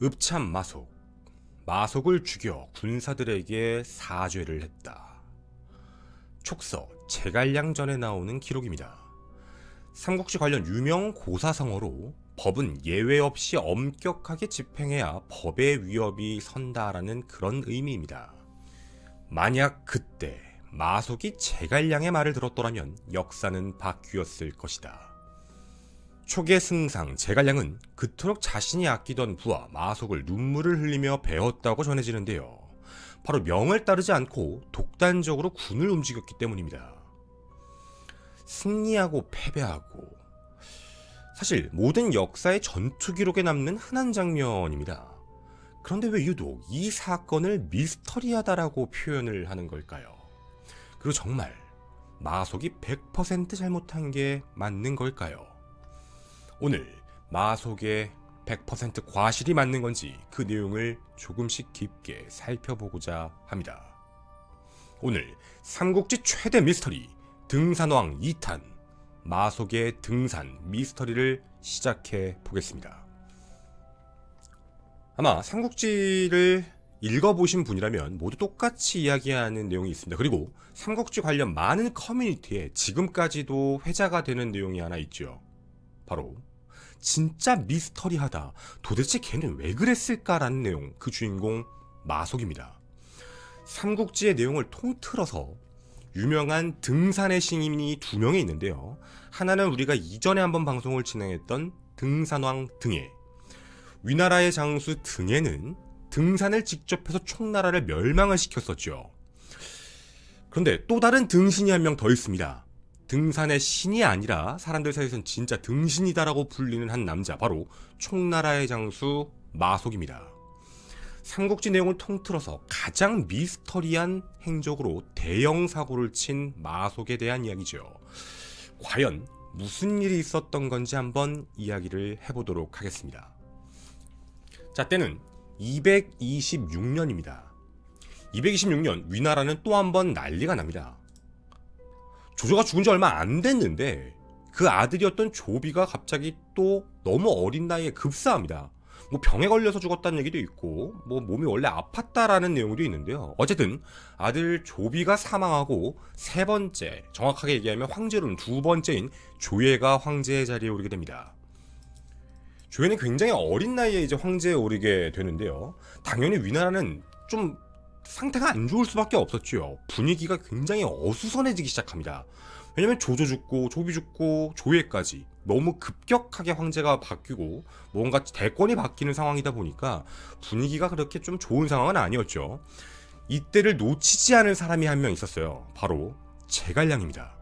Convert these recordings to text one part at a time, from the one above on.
읍참 마속. 마속을 죽여 군사들에게 사죄를 했다. 촉서 제갈량전에 나오는 기록입니다. 삼국지 관련 유명 고사성어로 법은 예외 없이 엄격하게 집행해야 법의 위협이 선다라는 그런 의미입니다. 만약 그때 마속이 제갈량의 말을 들었더라면 역사는 바뀌었을 것이다. 초계 승상 제갈량은 그토록 자신이 아끼던 부하 마속을 눈물을 흘리며 배웠다고 전해지는데요. 바로 명을 따르지 않고 독단적으로 군을 움직였기 때문입니다. 승리하고 패배하고, 사실 모든 역사의 전투 기록에 남는 흔한 장면입니다. 그런데 왜 유독 이 사건을 미스터리하다라고 표현을 하는 걸까요? 그리고 정말 마속이 100% 잘못한 게 맞는 걸까요? 오늘 마속의 100% 과실이 맞는 건지 그 내용을 조금씩 깊게 살펴보고자 합니다. 오늘 삼국지 최대 미스터리 등산왕 2탄 마속의 등산 미스터리를 시작해 보겠습니다. 아마 삼국지를 읽어보신 분이라면 모두 똑같이 이야기하는 내용이 있습니다. 그리고 삼국지 관련 많은 커뮤니티에 지금까지도 회자가 되는 내용이 하나 있죠. 바로 진짜 미스터리하다, 도대체 걔는 왜 그랬을까라는 내용, 그 주인공 마속입니다. 삼국지의 내용을 통틀어서 유명한 등산의 신인이 두 명이 있는데요. 하나는 우리가 이전에 한번 방송을 진행했던 등산왕 등해, 위나라의 장수 등해는 등산을 직접 해서 총나라를 멸망을 시켰었죠. 그런데 또 다른 등신이 한 명 더 있습니다. 등산의 신이 아니라 사람들 사이에서는 진짜 등신이다라고 불리는 한 남자, 바로 총나라의 장수 마속입니다. 삼국지 내용을 통틀어서 가장 미스터리한 행적으로 대형 사고를 친 마속에 대한 이야기죠. 과연 무슨 일이 있었던 건지 한번 이야기를 해보도록 하겠습니다. 자, 때는 226년입니다. 226년 위나라는 또 한 번 난리가 납니다. 조조가 죽은 지 얼마 안 됐는데 그 아들이었던 조비가 갑자기 또 너무 어린 나이에 급사합니다. 뭐 병에 걸려서 죽었다는 얘기도 있고 뭐 몸이 원래 아팠다라는 내용도 있는데요. 어쨌든 아들 조비가 사망하고 세 번째, 정확하게 얘기하면 황제로는 두 번째인 조예가 황제의 자리에 오르게 됩니다. 조예는 굉장히 어린 나이에 이제 황제에 오르게 되는데요. 당연히 위나라는 좀 상태가 안 좋을 수밖에 없었죠. 분위기가 굉장히 어수선해지기 시작합니다. 왜냐면 조조 죽고 조비 죽고 조예까지 너무 급격하게 황제가 바뀌고 뭔가 대권이 바뀌는 상황이다 보니까 분위기가 그렇게 좀 좋은 상황은 아니었죠. 이때를 놓치지 않을 사람이 한 명 있었어요. 바로 제갈량입니다.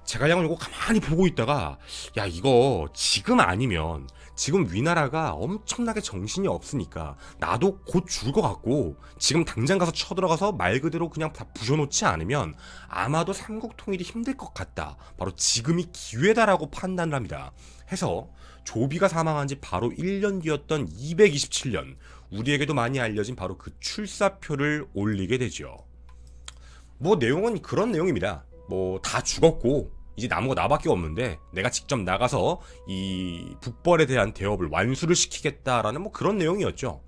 제갈량을 이거 가만히 보고 있다가, 야, 이거 지금 아니면 지금 위나라가 엄청나게 정신이 없으니까 나도 곧 죽을 것 같고 지금 당장 가서 쳐들어가서 말 그대로 그냥 다 부셔놓지 않으면 아마도 삼국 통일이 힘들 것 같다, 바로 지금이 기회다라고 판단을 합니다. 해서 조비가 사망한 지 바로 1년 뒤였던 227년, 우리에게도 많이 알려진 바로 그 출사표를 올리게 되죠. 뭐 내용은 그런 내용입니다. 뭐 다 죽었고 이제 남은 거 나밖에 없는데 내가 직접 나가서 이 북벌에 대한 대업을 완수를 시키겠다라는 뭐 그런 내용이었죠.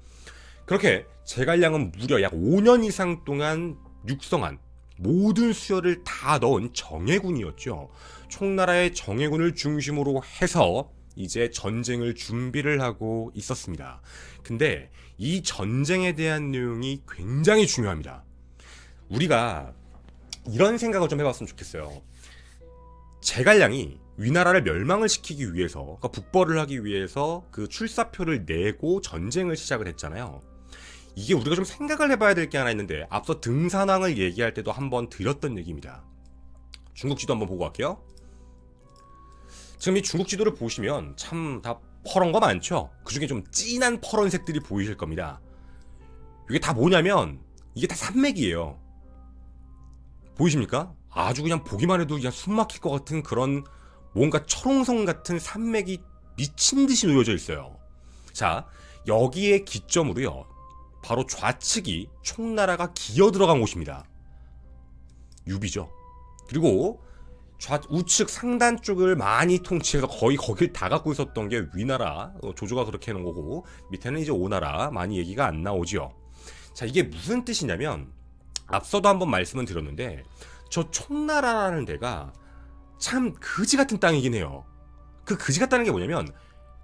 그렇게 제갈량은 무려 약 5년 이상 동안 육성한 모든 수혈을 다 넣은 정예군이었죠. 총나라의 정예군을 중심으로 해서 이제 전쟁을 준비를 하고 있었습니다. 근데 이 전쟁에 대한 내용이 굉장히 중요합니다. 우리가 이런 생각을 좀 해봤으면 좋겠어요. 제갈량이 위나라를 멸망을 시키기 위해서, 그러니까 북벌을 하기 위해서 그 출사표를 내고 전쟁을 시작을 했잖아요. 이게 우리가 좀 생각을 해봐야 될 게 하나 있는데, 앞서 등산왕을 얘기할 때도 한번 드렸던 얘기입니다. 중국 지도 한번 보고 갈게요. 지금 이 중국 지도를 보시면 참 다 퍼런 거 많죠? 그 중에 좀 진한 퍼런색들이 보이실 겁니다. 이게 다 뭐냐면 이게 다 산맥이에요. 보이십니까? 아주 그냥 보기만 해도 그냥 숨 막힐 것 같은 그런 뭔가 철옹성 같은 산맥이 미친 듯이 놓여져 있어요. 자, 여기에 기점으로요, 바로 좌측이 총나라가 기어 들어간 곳입니다. 유비죠. 그리고 우측 상단 쪽을 많이 통치해서 거의 거길 다 갖고 있었던 게 위나라, 조조가 그렇게 해놓은 거고, 밑에는 이제 오나라, 많이 얘기가 안 나오죠. 자, 이게 무슨 뜻이냐면 앞서도 한번 말씀을 드렸는데 저 총나라라는 데가 참 그지 같은 땅이긴 해요. 그 그지 같다는 게 뭐냐면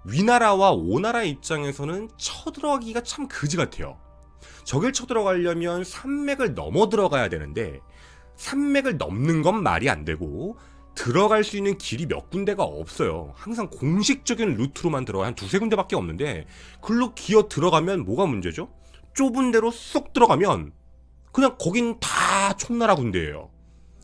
위나라와 오나라 입장에서는 쳐들어가기가 참 그지 같아요. 저길 쳐들어가려면 산맥을 넘어 들어가야 되는데 산맥을 넘는 건 말이 안 되고 들어갈 수 있는 길이 몇 군데가 없어요. 항상 공식적인 루트로만 들어가 한 두세 군데밖에 없는데 글로 기어 들어가면 뭐가 문제죠? 좁은 데로 쏙 들어가면 그냥 거긴 다 총나라 군대예요.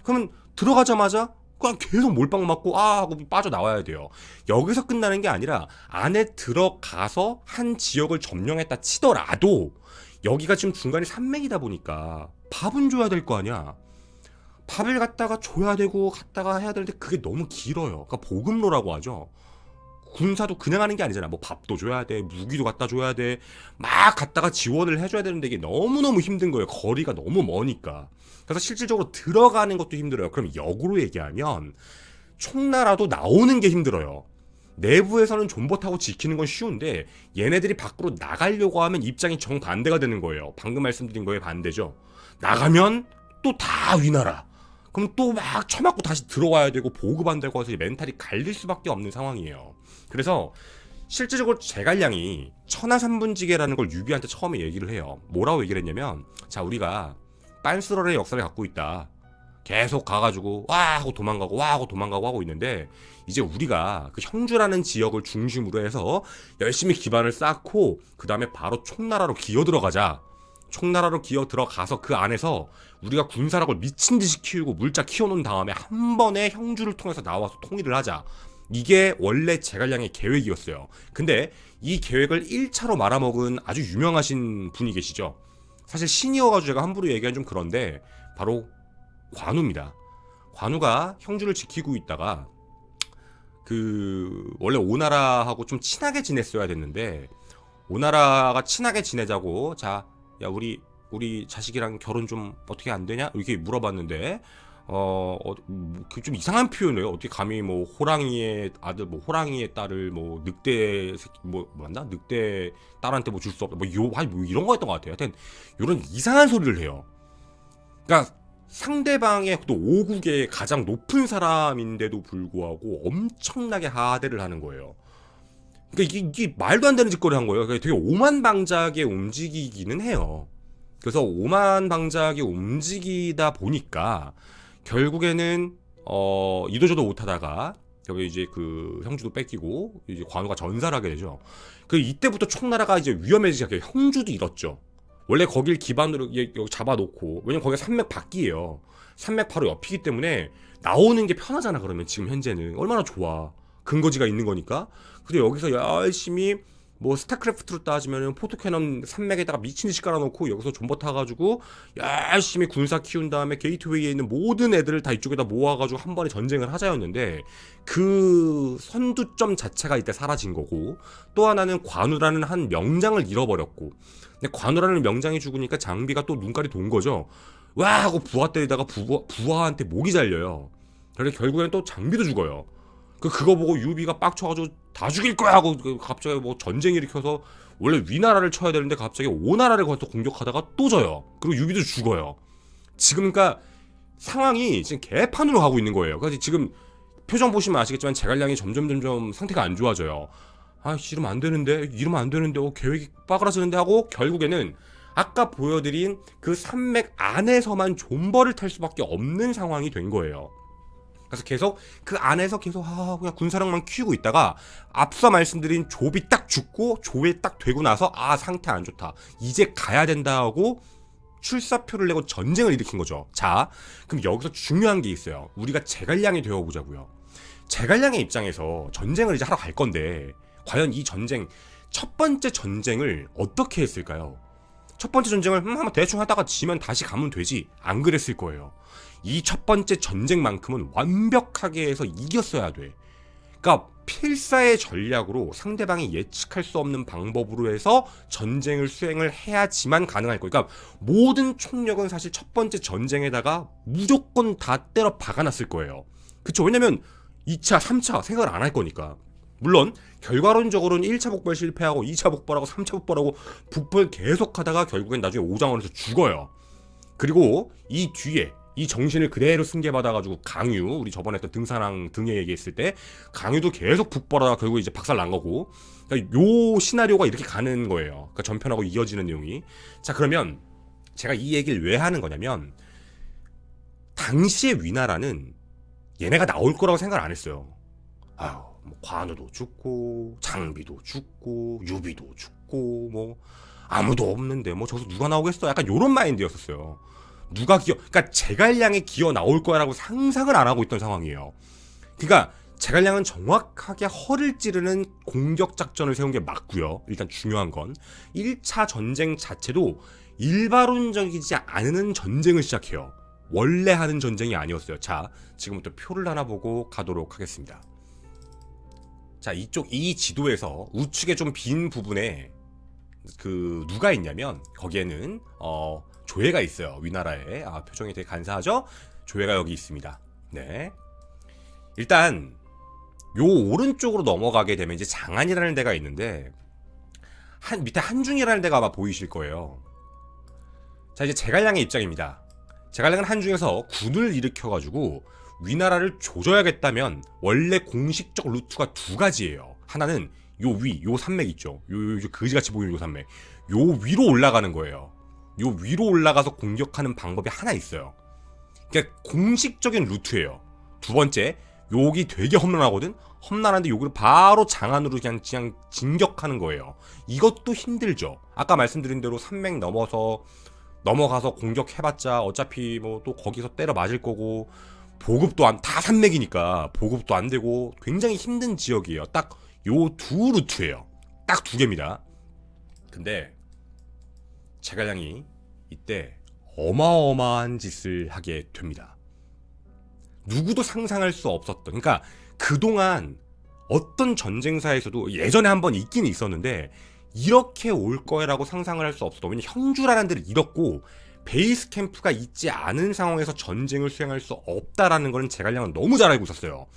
그러면 들어가자마자 그냥 계속 몰빵 맞고 하고 빠져나와야 돼요. 여기서 끝나는 게 아니라 안에 들어가서 한 지역을 점령했다 치더라도 여기가 지금 중간에 산맥이다 보니까 밥은 줘야 될 거 아니야. 밥을 갖다가 줘야 되고 갖다가 해야 되는데 그게 너무 길어요. 그러니까 보급로라고 하죠. 군사도 그냥 하는 게 아니잖아. 뭐 밥도 줘야 돼, 무기도 갖다 줘야 돼, 막 갖다가 지원을 해줘야 되는데 이게 너무너무 힘든 거예요. 거리가 너무 머니까. 그래서 실질적으로 들어가는 것도 힘들어요. 그럼 역으로 얘기하면 총나라도 나오는 게 힘들어요. 내부에서는 존버 타고 지키는 건 쉬운데 얘네들이 밖으로 나가려고 하면 입장이 정반대가 되는 거예요. 방금 말씀드린 거에 반대죠. 나가면 또 다 위나라. 그럼 또 막 쳐맞고 다시 들어와야 되고 보급 안 되고 해서 멘탈이 갈릴 수밖에 없는 상황이에요. 그래서 실질적으로 제갈량이 천하삼분지계라는 걸 유비한테 처음에 얘기를 해요. 뭐라고 얘기를 했냐면 자 우리가 빤스럴의 역사를 갖고 있다. 계속 가가지고 와 하고 도망가고 와 하고 도망가고 하고 있는데 이제 우리가 그 형주라는 지역을 중심으로 해서 열심히 기반을 쌓고 그 다음에 바로 총나라로 기어 들어가자. 총나라로 기어 들어가서 그 안에서 우리가 군사력을 미친 듯이 키우고 물자 키워놓은 다음에 한 번에 형주를 통해서 나와서 통일을 하자. 이게 원래 제갈량의 계획이었어요. 근데 이 계획을 1차로 말아먹은 아주 유명하신 분이 계시죠. 사실 신이어가지고 제가 함부로 얘기하기 좀 그런데 바로 관우입니다. 관우가 형주를 지키고 있다가 원래 오나라하고 좀 친하게 지냈어야 됐는데 오나라가 친하게 지내자고 자 야 우리 자식이랑 결혼 좀 어떻게 안 되냐 이렇게 물어봤는데 좀 이상한 표현이에요. 어떻게 감히 뭐 호랑이의 아들 뭐 호랑이의 딸을 뭐 늑대 새끼 뭐 맞나 늑대 딸한테 뭐 줄 수 없다 뭐 이런 거였던 것 같아요. 하여튼 이런 이상한 소리를 해요. 그러니까 상대방의 또 5국의 가장 높은 사람인데도 불구하고 엄청나게 하대를 하는 거예요. 그러니까 이게 말도 안 되는 짓거리 한 거예요. 되게 오만방자하게 움직이기는 해요. 그래서 오만방자하게 움직이다 보니까 결국에는 이도저도 못하다가 여기 이제 그 형주도 뺏기고 이제 관우가 전사를 하게 되죠. 그 이때부터 총나라가 이제 위험해지기 시작해요. 형주도 잃었죠. 원래 거길 기반으로 여기 잡아놓고 왜냐면 거기가 산맥 밖이에요. 산맥 바로 옆이기 때문에 나오는 게 편하잖아. 그러면 지금 현재는 얼마나 좋아. 근거지가 있는 거니까. 근데 여기서 열심히 뭐 스타크래프트로 따지면 포토캐논 산맥에다가 미친듯이 깔아놓고 여기서 존버 타가지고 열심히 군사 키운 다음에 게이트웨이에 있는 모든 애들을 다 이쪽에다 모아가지고 한 번에 전쟁을 하자였는데 그 선두점 자체가 이때 사라진 거고 또 하나는 관우라는 한 명장을 잃어버렸고 근데 관우라는 명장이 죽으니까 장비가 또 눈깔이 돈 거죠. 와 하고 부하 때리다가 부하한테 목이 잘려요. 그래서 결국에는 또 장비도 죽어요. 그거 보고 유비가 빡쳐가지고 다 죽일 거야 하고 갑자기 뭐 전쟁 일으켜서 원래 위나라를 쳐야 되는데 갑자기 오나라를 거기서 공격하다가 또 져요. 그리고 유비도 죽어요. 지금 그러니까 상황이 지금 개판으로 가고 있는 거예요. 그래서 지금 표정 보시면 아시겠지만 제갈량이 점점 상태가 안 좋아져요. 이러면 안 되는데 계획이 빠그라지는데 하고 결국에는 아까 보여드린 그 산맥 안에서만 존버를 탈 수밖에 없는 상황이 된 거예요. 그래서 계속 그 안에서 계속 그냥 군사력만 키우고 있다가 앞서 말씀드린 조비 딱 죽고 조회 딱 되고 나서 상태 안 좋다. 이제 가야 된다 하고 출사표를 내고 전쟁을 일으킨 거죠. 자, 그럼 여기서 중요한 게 있어요. 우리가 제갈량이 되어보자고요. 제갈량의 입장에서 전쟁을 이제 하러 갈 건데 과연 이 전쟁 첫 번째 전쟁을 어떻게 했을까요? 첫 번째 전쟁을 한번 대충 하다가 지면 다시 가면 되지 안 그랬을 거예요. 이 첫 번째 전쟁만큼은 완벽하게 해서 이겼어야 돼. 그러니까 필사의 전략으로 상대방이 예측할 수 없는 방법으로 해서 전쟁을 수행을 해야지만 가능할 거예요. 그러니까 모든 총력은 사실 첫 번째 전쟁에다가 무조건 다 때려 박아놨을 거예요. 그쵸? 왜냐면 2차, 3차 생각을 안 할 거니까. 물론 결과론적으로는 1차 북벌 실패하고 2차 북벌하고 3차 북벌하고 북벌 계속하다가 결국엔 나중에 오장원에서 죽어요. 그리고 이 뒤에 이 정신을 그대로 승계받아가지고 강유, 우리 저번에 했던 등산왕 등에 얘기했을 때 강유도 계속 북벌하다가 결국 이제 박살 난 거고, 그러니까 요 시나리오가 이렇게 가는 거예요. 그러니까 전편하고 이어지는 내용이. 자, 그러면 제가 이 얘기를 왜 하는 거냐면, 당시의 위나라는 얘네가 나올 거라고 생각을 안 했어요. 아유, 뭐 관우도 죽고 장비도 죽고 유비도 죽고 뭐 아무도 없는데 뭐 저기서 누가 나오겠어? 약간 요런 마인드였었어요. 그러니까 제갈량이 기어 나올 거라고 상상을 안 하고 있던 상황이에요. 그러니까 제갈량은 정확하게 허를 찌르는 공격 작전을 세운 게 맞고요. 일단 중요한 건 1차 전쟁 자체도 일반론적이지 않은 전쟁을 시작해요. 원래 하는 전쟁이 아니었어요. 자, 지금부터 표를 하나 보고 가도록 하겠습니다. 자, 이 지도에서 우측에 좀 빈 부분에 누가 있냐면 거기에는 조회가 있어요. 위나라에. 표정이 되게 간사하죠? 조회가 여기 있습니다. 네. 일단 요 오른쪽으로 넘어가게 되면 이제 장안이라는 데가 있는데 밑에 한중이라는 데가 아마 보이실 거예요. 자, 이제 제갈량의 입장입니다. 제갈량은 한중에서 군을 일으켜가지고 위나라를 조져야겠다면 원래 공식적 루트가 두 가지예요. 하나는 요 산맥 있죠. 요 거지같이 보이는 요 산맥. 요 위로 올라가는 거예요. 요 위로 올라가서 공격하는 방법이 하나 있어요. 그러니까 공식적인 루트예요. 두 번째, 여기 되게 험난하거든? 험난한데 여기를 바로 장안으로 그냥 진격하는 거예요. 이것도 힘들죠. 아까 말씀드린 대로 산맥 넘어가서 공격해봤자 어차피 뭐 또 거기서 때려 맞을 거고, 보급도 다 산맥이니까 보급도 안 되고 굉장히 힘든 지역이에요. 딱 요 두 루트예요. 딱 두 개입니다. 근데 제갈량이 이때 어마어마한 짓을 하게 됩니다. 누구도 상상할 수 없었던, 그러니까 그동안 어떤 전쟁사에서도 예전에 한번 있긴 있었는데 이렇게 올 거라고 상상을 할 수 없었던, 왜냐면 형주라는 데를 잃었고 베이스 캠프가 있지 않은 상황에서 전쟁을 수행할 수 없다라는 거는 제갈량은 너무 잘 알고 있었어요.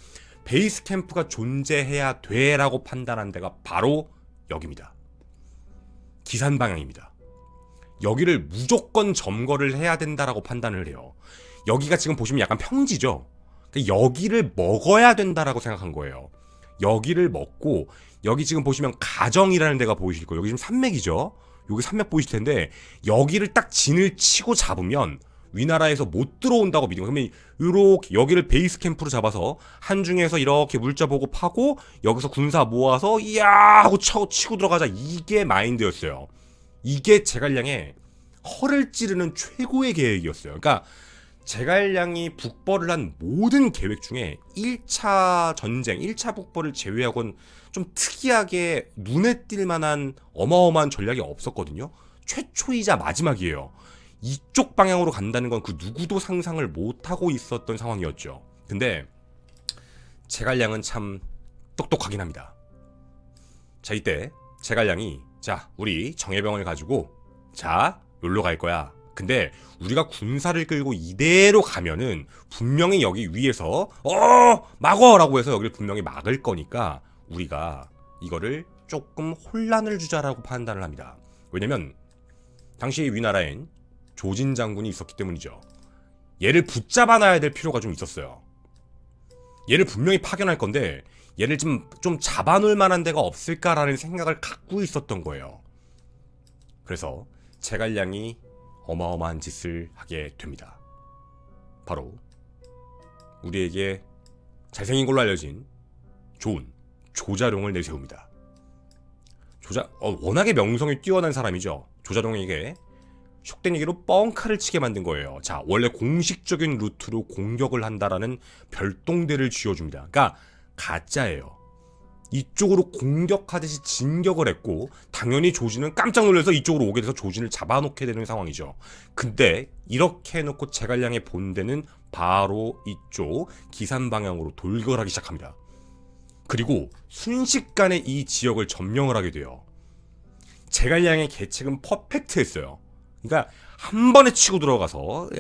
베이스 캠프가 존재해야 돼라고 판단한 데가 바로 여기입니다. 기산 방향입니다. 여기를 무조건 점거를 해야 된다라고 판단을 해요. 여기가 지금 보시면 약간 평지죠. 여기를 먹어야 된다라고 생각한 거예요. 여기를 먹고, 여기 지금 보시면 가정이라는 데가 보이실 거예요. 여기 지금 산맥이죠. 여기 산맥 보이실 텐데 여기를 딱 진을 치고 잡으면 위나라에서 못 들어온다고 믿는 거예요. 그러면 이렇게 여기를 베이스 캠프로 잡아서 한중에서 이렇게 물자 보고 파고 여기서 군사 모아서 이야 하고 치고 들어가자, 이게 마인드였어요. 이게 제갈량의 허를 찌르는 최고의 계획이었어요. 그러니까 제갈량이 북벌을 한 모든 계획 중에 1차 전쟁, 1차 북벌을 제외하고는 좀 특이하게 눈에 띌 만한 어마어마한 전략이 없었거든요. 최초이자 마지막이에요. 이쪽 방향으로 간다는 건 그 누구도 상상을 못하고 있었던 상황이었죠. 근데 제갈량은 참 똑똑하긴 합니다. 자, 이때 제갈량이, 자, 우리 정예병을 가지고 자, 여기로 갈 거야. 근데 우리가 군사를 끌고 이대로 가면은 분명히 여기 위에서 막어라고 해서 여기를 분명히 막을 거니까 우리가 이거를 조금 혼란을 주자라고 판단을 합니다. 왜냐면 당시 위나라엔 조진 장군이 있었기 때문이죠. 얘를 붙잡아놔야 될 필요가 좀 있었어요. 얘를 분명히 파견할 건데 얘를 좀 잡아놓을 만한 데가 없을까라는 생각을 갖고 있었던 거예요. 그래서 제갈량이 어마어마한 짓을 하게 됩니다. 바로 우리에게 잘생긴 걸로 알려진 좋은 조자룡을 내세웁니다. 워낙에 명성이 뛰어난 사람이죠. 조자룡에게 속된 얘기로 뻥카를 치게 만든 거예요. 자, 원래 공식적인 루트로 공격을 한다라는 별동대를 쥐어줍니다. 그러니까 가짜예요. 이쪽으로 공격하듯이 진격을 했고 당연히 조진은 깜짝 놀라서 이쪽으로 오게 돼서 조진을 잡아놓게 되는 상황이죠. 근데 이렇게 해놓고 제갈량의 본대는 바로 이쪽 기산 방향으로 돌격하기 시작합니다. 그리고 순식간에 이 지역을 점령을 하게 돼요. 제갈량의 계책은 퍼펙트했어요. 그러니까 한 번에 치고 들어가서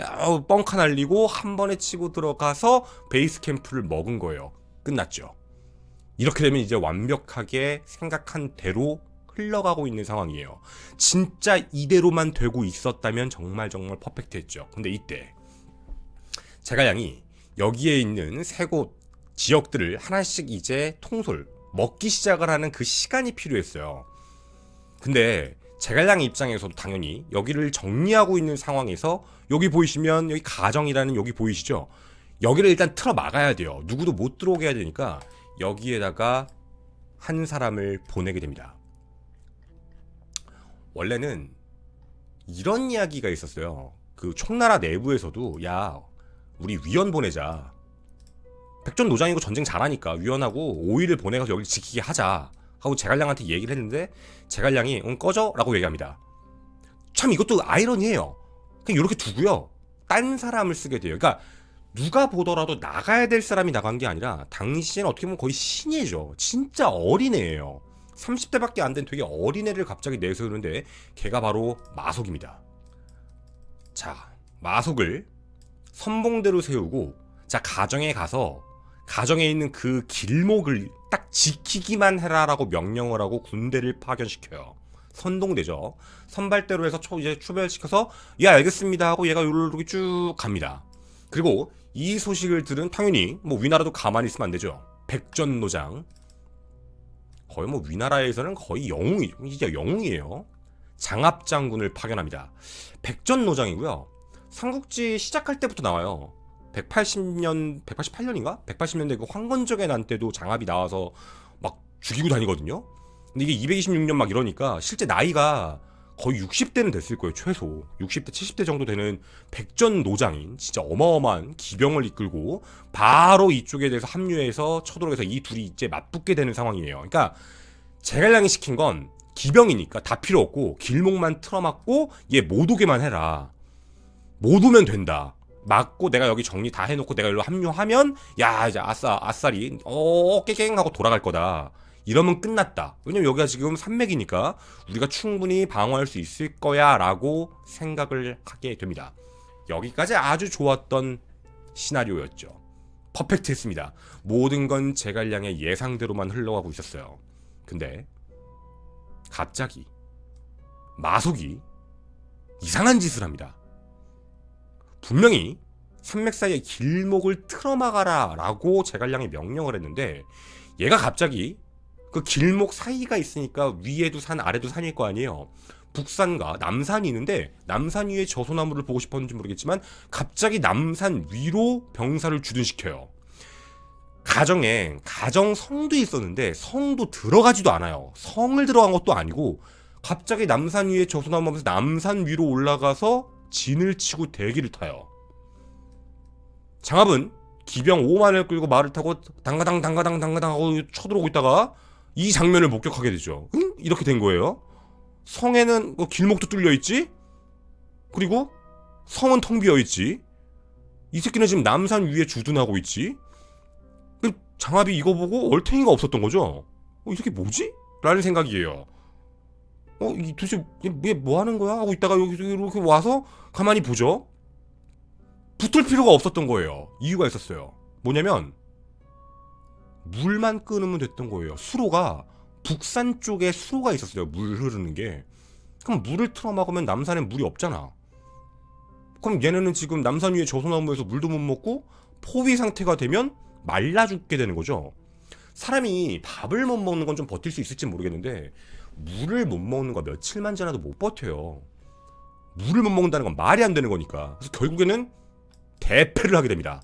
뻥카 날리고 한 번에 치고 들어가서 베이스 캠프를 먹은 거예요. 끝났죠. 이렇게 되면 이제 완벽하게 생각한 대로 흘러가고 있는 상황이에요. 진짜 이대로만 되고 있었다면 정말 퍼펙트했죠. 근데 이때 제갈량이 여기에 있는 세 곳 지역들을 하나씩 이제 통솔 먹기 시작을 하는 그 시간이 필요했어요. 근데 제갈량 입장에서도 당연히 여기를 정리하고 있는 상황에서 여기 보이시면 여기 가정이라는 여기 보이시죠? 여기를 일단 틀어 막아야 돼요. 누구도 못 들어오게 해야 되니까 여기에다가 한 사람을 보내게 됩니다. 원래는 이런 이야기가 있었어요. 그 총나라 내부에서도 야 우리 위원 보내자. 백전노장이고 전쟁 잘하니까 위원하고 5일을 보내가서 여기를 지키게 하자 하고 제갈량한테 얘기를 했는데 제갈량이 꺼져 라고 얘기합니다. 참 이것도 아이러니해요. 그냥 이렇게 두고요 딴 사람을 쓰게 돼요. 그러니까 누가 보더라도 나가야 될 사람이 나간 게 아니라 당시에는 어떻게 보면 거의 신예죠. 진짜 어린애예요. 30대밖에 안 된 되게 어린애를 갑자기 내세우는데 걔가 바로 마속입니다. 자, 마속을 선봉대로 세우고 자 가정에 가서 가정에 있는 그 길목을 딱 지키기만 해라라고 명령을 하고 군대를 파견시켜요. 선동대죠. 선발대로 해서 이제 추별시켜서 예 알겠습니다 하고 얘가 요렇게 쭉 갑니다. 그리고 이 소식을 들은 당연히 뭐 위나라도 가만히 있으면 안 되죠. 백전노장 거의 뭐 위나라에서는 거의 영웅이 진짜 영웅이에요. 장압장군을 파견합니다. 백전노장이고요. 삼국지 시작할 때부터 나와요. 180년, 188년인가? 180년대 그 황건적의 난 때도 장압이 나와서 막 죽이고 다니거든요. 근데 이게 226년 막 이러니까 실제 나이가 거의 60대는 됐을 거예요. 최소 60대, 70대 정도 되는 백전노장인 진짜 어마어마한 기병을 이끌고 바로 이쪽에 대해서 합류해서 쳐들어가서 이 둘이 이제 맞붙게 되는 상황이에요. 그러니까 제갈량이 시킨 건 기병이니까 다 필요 없고 길목만 틀어막고 얘 못 오게만 해라. 못 오면 된다. 맞고 내가 여기 정리 다 해놓고 내가 일로 합류하면 야 이제 아싸리 깨갱 하고 돌아갈 거다. 이러면 끝났다. 왜냐면 여기가 지금 산맥이니까 우리가 충분히 방어할 수 있을 거야 라고 생각을 하게 됩니다. 여기까지 아주 좋았던 시나리오였죠. 퍼펙트했습니다. 모든 건 제갈량의 예상대로만 흘러가고 있었어요. 근데 갑자기 마속이 이상한 짓을 합니다. 분명히 산맥 사이의 길목을 틀어막아라 라고 제갈량이 명령을 했는데 얘가 갑자기 그 길목 사이가 있으니까 위에도 산 아래도 산일 거 아니에요. 북산과 남산이 있는데 남산 위에 저소나무를 보고 싶었는지 모르겠지만 갑자기 남산 위로 병사를 주둔시켜요. 가정에 가정성도 있었는데 성도 들어가지도 않아요. 성을 들어간 것도 아니고 갑자기 남산 위에 저소나무 하면서 남산 위로 올라가서 진을 치고 대기를 타요. 장압은 기병 5만을 끌고 말을 타고 당가당 하고 쳐들어오고 있다가 이 장면을 목격하게 되죠. 이렇게 된 거예요. 성에는 길목도 뚫려있지? 그리고 성은 텅 비어있지? 이 새끼는 지금 남산 위에 주둔하고 있지? 장압이 이거 보고 얼탱이가 없었던 거죠. 이 새끼 뭐지? 라는 생각이에요. 도대체 얘 뭐 하는 거야? 하고 있다가 여기 이렇게 와서 가만히 보죠. 붙을 필요가 없었던 거예요. 이유가 있었어요. 뭐냐면 물만 끊으면 됐던 거예요. 수로가 북산 쪽에 수로가 있었어요. 물 흐르는 게. 그럼 물을 틀어막으면 남산엔 물이 없잖아. 그럼 얘네는 지금 남산 위에 저소나무에서 물도 못 먹고 포위 상태가 되면 말라 죽게 되는 거죠. 사람이 밥을 못 먹는 건 좀 버틸 수 있을지 모르겠는데 물을 못 먹는 거 며칠만 지나도 못 버텨요. 물을 못 먹는다는 건 말이 안 되는 거니까. 그래서 결국에는 대패를 하게 됩니다.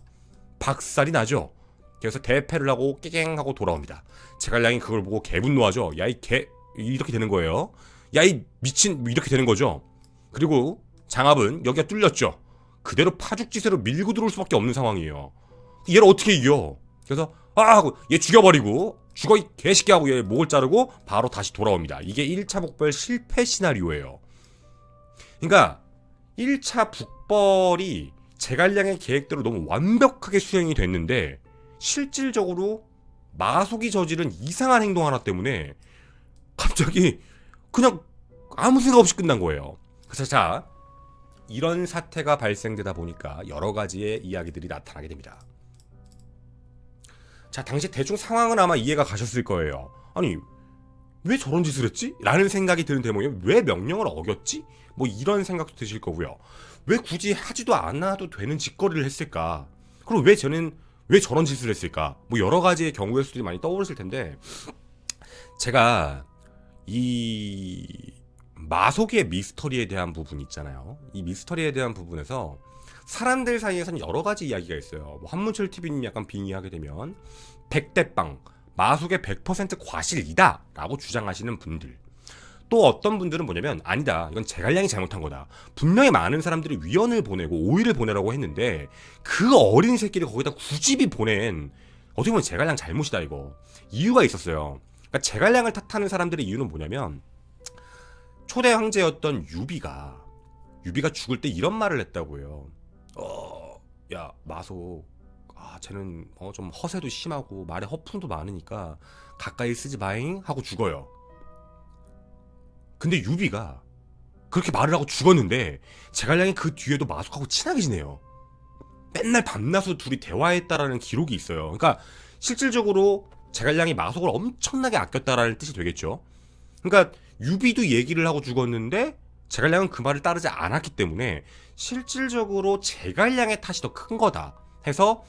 박살이 나죠. 그래서 대패를 하고 깨갱 하고 돌아옵니다. 제갈량이 그걸 보고 개분노하죠. 야 이 개 이렇게 되는 거예요. 야 이 미친 이렇게 되는 거죠. 그리고 장압은 여기가 뚫렸죠. 그대로 파죽지세로 밀고 들어올 수밖에 없는 상황이에요. 얘를 어떻게 이겨? 그래서 하고 얘 죽여버리고 죽어 이 개새끼 하고 얘 목을 자르고 바로 다시 돌아옵니다. 이게 1차 북벌 실패 시나리오예요. 그러니까 1차 북벌이 제갈량의 계획대로 너무 완벽하게 수행이 됐는데 실질적으로 마속이 저지른 이상한 행동 하나 때문에 갑자기 그냥 아무 생각 없이 끝난 거예요. 그래서 자 이런 사태가 발생되다 보니까 여러 가지의 이야기들이 나타나게 됩니다. 자, 당시 대충 상황은 아마 이해가 가셨을 거예요. 아니, 왜 저런 짓을 했지? 라는 생각이 드는 대목이에요. 왜 명령을 어겼지? 뭐 이런 생각도 드실 거고요. 왜 굳이 하지도 않아도 되는 짓거리를 했을까? 그리고 왜 저런 짓을 했을까? 뭐 여러 가지의 경우의 수들이 많이 떠오르실 텐데, 제가 이 마속의 미스터리에 대한 부분 있잖아요. 이 미스터리에 대한 부분에서 사람들 사이에서는 여러 가지 이야기가 있어요. 뭐 한문철 TV님 약간 빙의하게 되면 백대빵, 마속의 100% 과실이다 라고 주장하시는 분들, 또 어떤 분들은 뭐냐면 아니다, 이건 제갈량이 잘못한 거다, 분명히 많은 사람들이 위원을 보내고 오의를 보내라고 했는데 그 어린 새끼를 거기다 굳이 보낸, 어떻게 보면 제갈량 잘못이다, 이거 이유가 있었어요. 그러니까 제갈량을 탓하는 사람들의 이유는 뭐냐면 초대 황제였던 유비가 죽을 때 이런 말을 했다고 해요. 야, 마속, 쟤는 좀 허세도 심하고 말에 허풍도 많으니까 가까이 쓰지 마잉 하고 죽어요. 근데 유비가 그렇게 말을 하고 죽었는데 제갈량이 그 뒤에도 마속하고 친하게 지내요. 맨날 밤낮으로 둘이 대화했다라는 기록이 있어요. 그러니까 실질적으로 제갈량이 마속을 엄청나게 아꼈다라는 뜻이 되겠죠. 그러니까 유비도 얘기를 하고 죽었는데 제갈량은 그 말을 따르지 않았기 때문에 실질적으로 제갈량의 탓이 더 큰 거다 해서,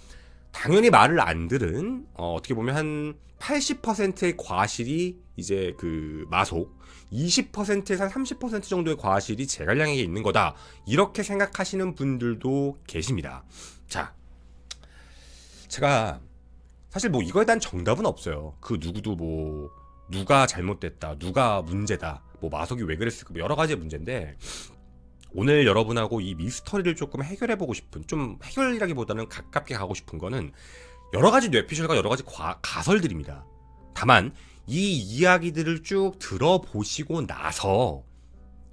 당연히 말을 안 들은 어떻게 보면 한 80%의 과실이 이제 그 마속, 20%에서 한 30% 정도의 과실이 제갈량에게 있는 거다, 이렇게 생각하시는 분들도 계십니다. 자, 제가 사실 뭐 이거에 대한 정답은 없어요. 그 누구도 뭐 누가 잘못됐다, 누가 문제다, 뭐 마속이 왜 그랬을까, 뭐 여러 가지의 문제인데, 오늘 여러분하고 이 미스터리를 조금 해결해보고 싶은, 좀 해결이라기보다는 가깝게 가고 싶은 거는 여러 가지 뇌피셜과 여러 가지 가설들입니다. 다만 이 이야기들을 쭉 들어보시고 나서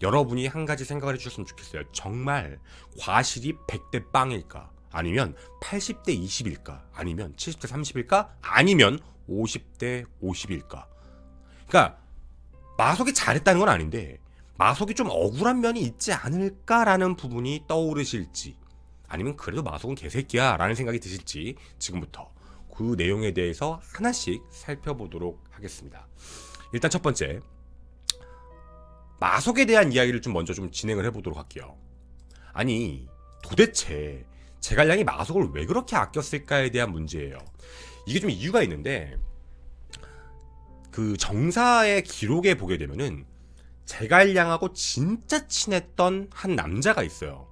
여러분이 한 가지 생각을 해주셨으면 좋겠어요. 정말 과실이 100대 빵일까? 아니면 80대 20일까? 아니면 70대 30일까? 아니면 50대 50일까? 그러니까 마속이 잘했다는 건 아닌데 마속이 좀 억울한 면이 있지 않을까라는 부분이 떠오르실지, 아니면 그래도 마속은 개새끼야 라는 생각이 드실지, 지금부터 그 내용에 대해서 하나씩 살펴보도록 하겠습니다. 일단 첫 번째, 마속에 대한 이야기를 좀 먼저 좀 진행을 해보도록 할게요. 아니, 도대체 제갈량이 마속을 왜 그렇게 아꼈을까에 대한 문제예요. 이게 좀 이유가 있는데, 그 정사의 기록에 보게 되면은 제갈량하고 진짜 친했던 한 남자가 있어요.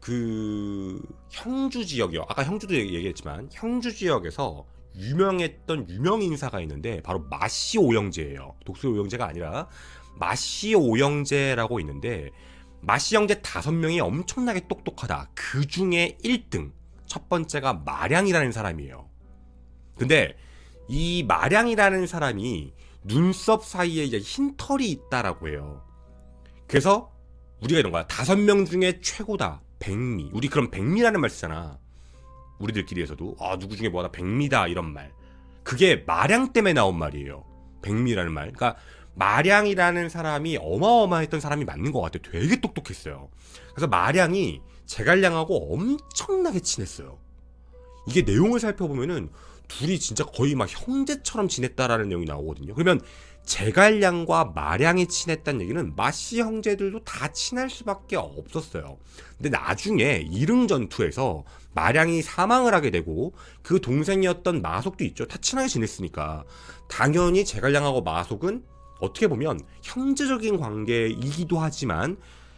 그 형주 지역이요. 아까 형주도 얘기했지만 형주 지역에서 유명했던 유명 인사가 있는데 바로 마씨 오영제예요. 독수리 오영제가 아니라 마씨 오영제라고 있는데, 마씨 형제 5명이 엄청나게 똑똑하다. 그 중에 1등, 첫 번째가 마량이라는 사람이에요. 근데 이 마량이라는 사람이 눈썹 사이에 이제 흰 털이 있다라고 해요. 그래서 우리가 이런 거야. 5명 중에 최고다, 백미. 우리 그럼 백미라는 말 쓰잖아, 우리들끼리에서도. 누구 중에 뭐다, 백미다, 이런 말. 그게 마량 때문에 나온 말이에요, 백미라는 말. 그러니까 마량이라는 사람이 어마어마했던 사람이 맞는 것 같아요. 되게 똑똑했어요. 그래서 마량이 제갈량하고 엄청나게 친했어요. 이게 내용을 살펴보면은 둘이 진짜 거의 막 형제처럼 지냈다라는 내용이 나오거든요. 그러면 제갈량과 마량이 친했다는 얘기는 마씨 형제들도 다 친할 수밖에 없었어요. 근데 나중에 이릉전투에서 마량이 사망을 하게 되고 그 동생이었던 마속도 있죠. 다 친하게 지냈으니까 당연히 제갈량하고 마속은 어떻게 보면 형제적인 관계이기도 하지만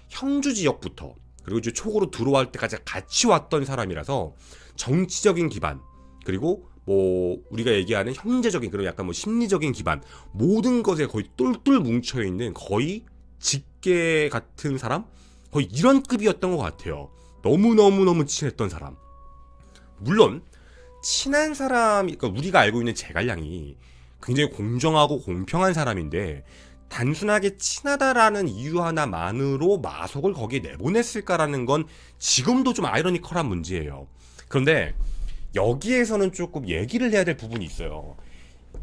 형주 지역부터 그리고 이제 촉으로 들어올 때까지 같이 왔던 사람이라서 정치적인 기반, 그리고 뭐 우리가 얘기하는 형제적인 그런 약간 뭐 심리적인 기반, 모든 것에 거의 똘똘 뭉쳐있는 거의 직계 같은 사람? 거의 이런 급이었던 것 같아요. 너무너무 친했던 사람. 물론 친한 사람이, 그러니까 우리가 알고 있는 제갈량이 굉장히 공정하고 공평한 사람인데 단순하게 친하다라는 이유 하나만으로 마속을 거기에 내보냈을까라는 건 지금도 좀 아이러니컬한 문제예요. 그런데 여기에서는 조금 얘기를 해야 될 부분이 있어요.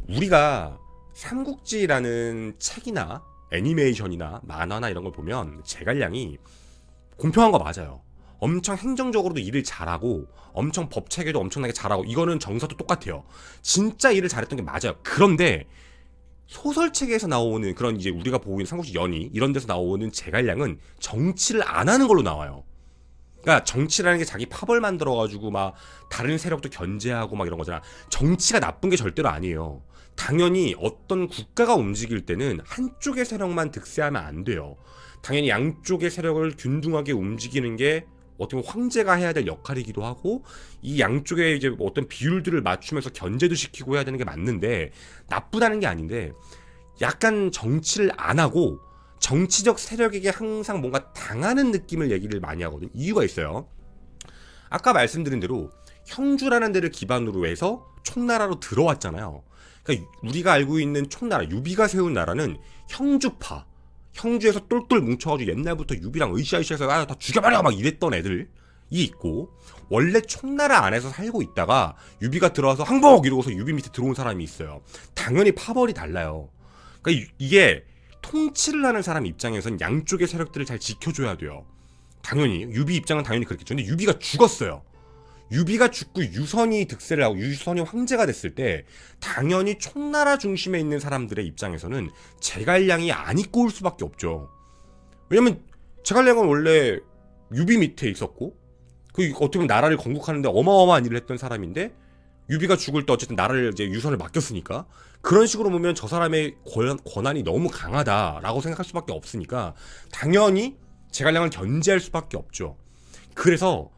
우리가 삼국지라는 책이나 애니메이션이나 만화나 이런 걸 보면 제갈량이 공평한 거 맞아요. 엄청 행정적으로도 일을 잘하고 엄청 법 체계도 엄청나게 잘하고 이거는 정서도 똑같아요. 진짜 일을 잘했던 게 맞아요. 그런데 소설책에서 나오는 그런 이제 우리가 보고 있는 삼국지 연의 이런 데서 나오는 제갈량은 정치를 안 하는 걸로 나와요. 그러니까 정치라는 게 자기 파벌 만들어가지고 막 다른 세력도 견제하고 막 이런 거잖아. 정치가 나쁜 게 절대로 아니에요. 당연히 어떤 국가가 움직일 때는 한쪽의 세력만 득세하면 안 돼요. 당연히 양쪽의 세력을 균등하게 움직이는 게 어떻게 보면 황제가 해야 될 역할이기도 하고 이 양쪽의 이제 어떤 비율들을 맞추면서 견제도 시키고 해야 되는 게 맞는데 나쁘다는 게 아닌데 약간 정치를 안 하고 정치적 세력에게 항상 뭔가 당하는 느낌을 얘기를 많이 하거든요. 이유가 있어요. 아까 말씀드린 대로 형주라는 데를 기반으로 해서 총나라로 들어왔잖아요. 그러니까 우리가 알고 있는 총나라, 유비가 세운 나라는 형주파, 형주에서 똘똘 뭉쳐가지고 옛날부터 유비랑 으쌰으쌰해서 다 죽여버려 막 이랬던 애들이 있고 원래 총나라 안에서 살고 있다가 유비가 들어와서 항복 이러고서 유비 밑에 들어온 사람이 있어요. 당연히 파벌이 달라요. 그러니까 이게 통치를 하는 사람 입장에선 양쪽의 세력들을 잘 지켜줘야 돼요. 당연히 유비 입장은 당연히 그렇겠죠. 근데 유비가 죽었어요. 유비가 죽고 유선이 득세를 하고 유선이 황제가 됐을 때 당연히 총나라 중심에 있는 사람들의 입장에서는 제갈량이 안 입고 올 수밖에 없죠. 왜냐면 제갈량은 원래 유비 밑에 있었고 그 어떻게 보면 나라를 건국하는데 어마어마한 일을 했던 사람인데 유비가 죽을 때 어쨌든 나라를 이제 유선을 맡겼으니까 그런 식으로 보면 저 사람의 권한이 너무 강하다라고 생각할 수밖에 없으니까 당연히 제갈량을 견제할 수밖에 없죠. 그래서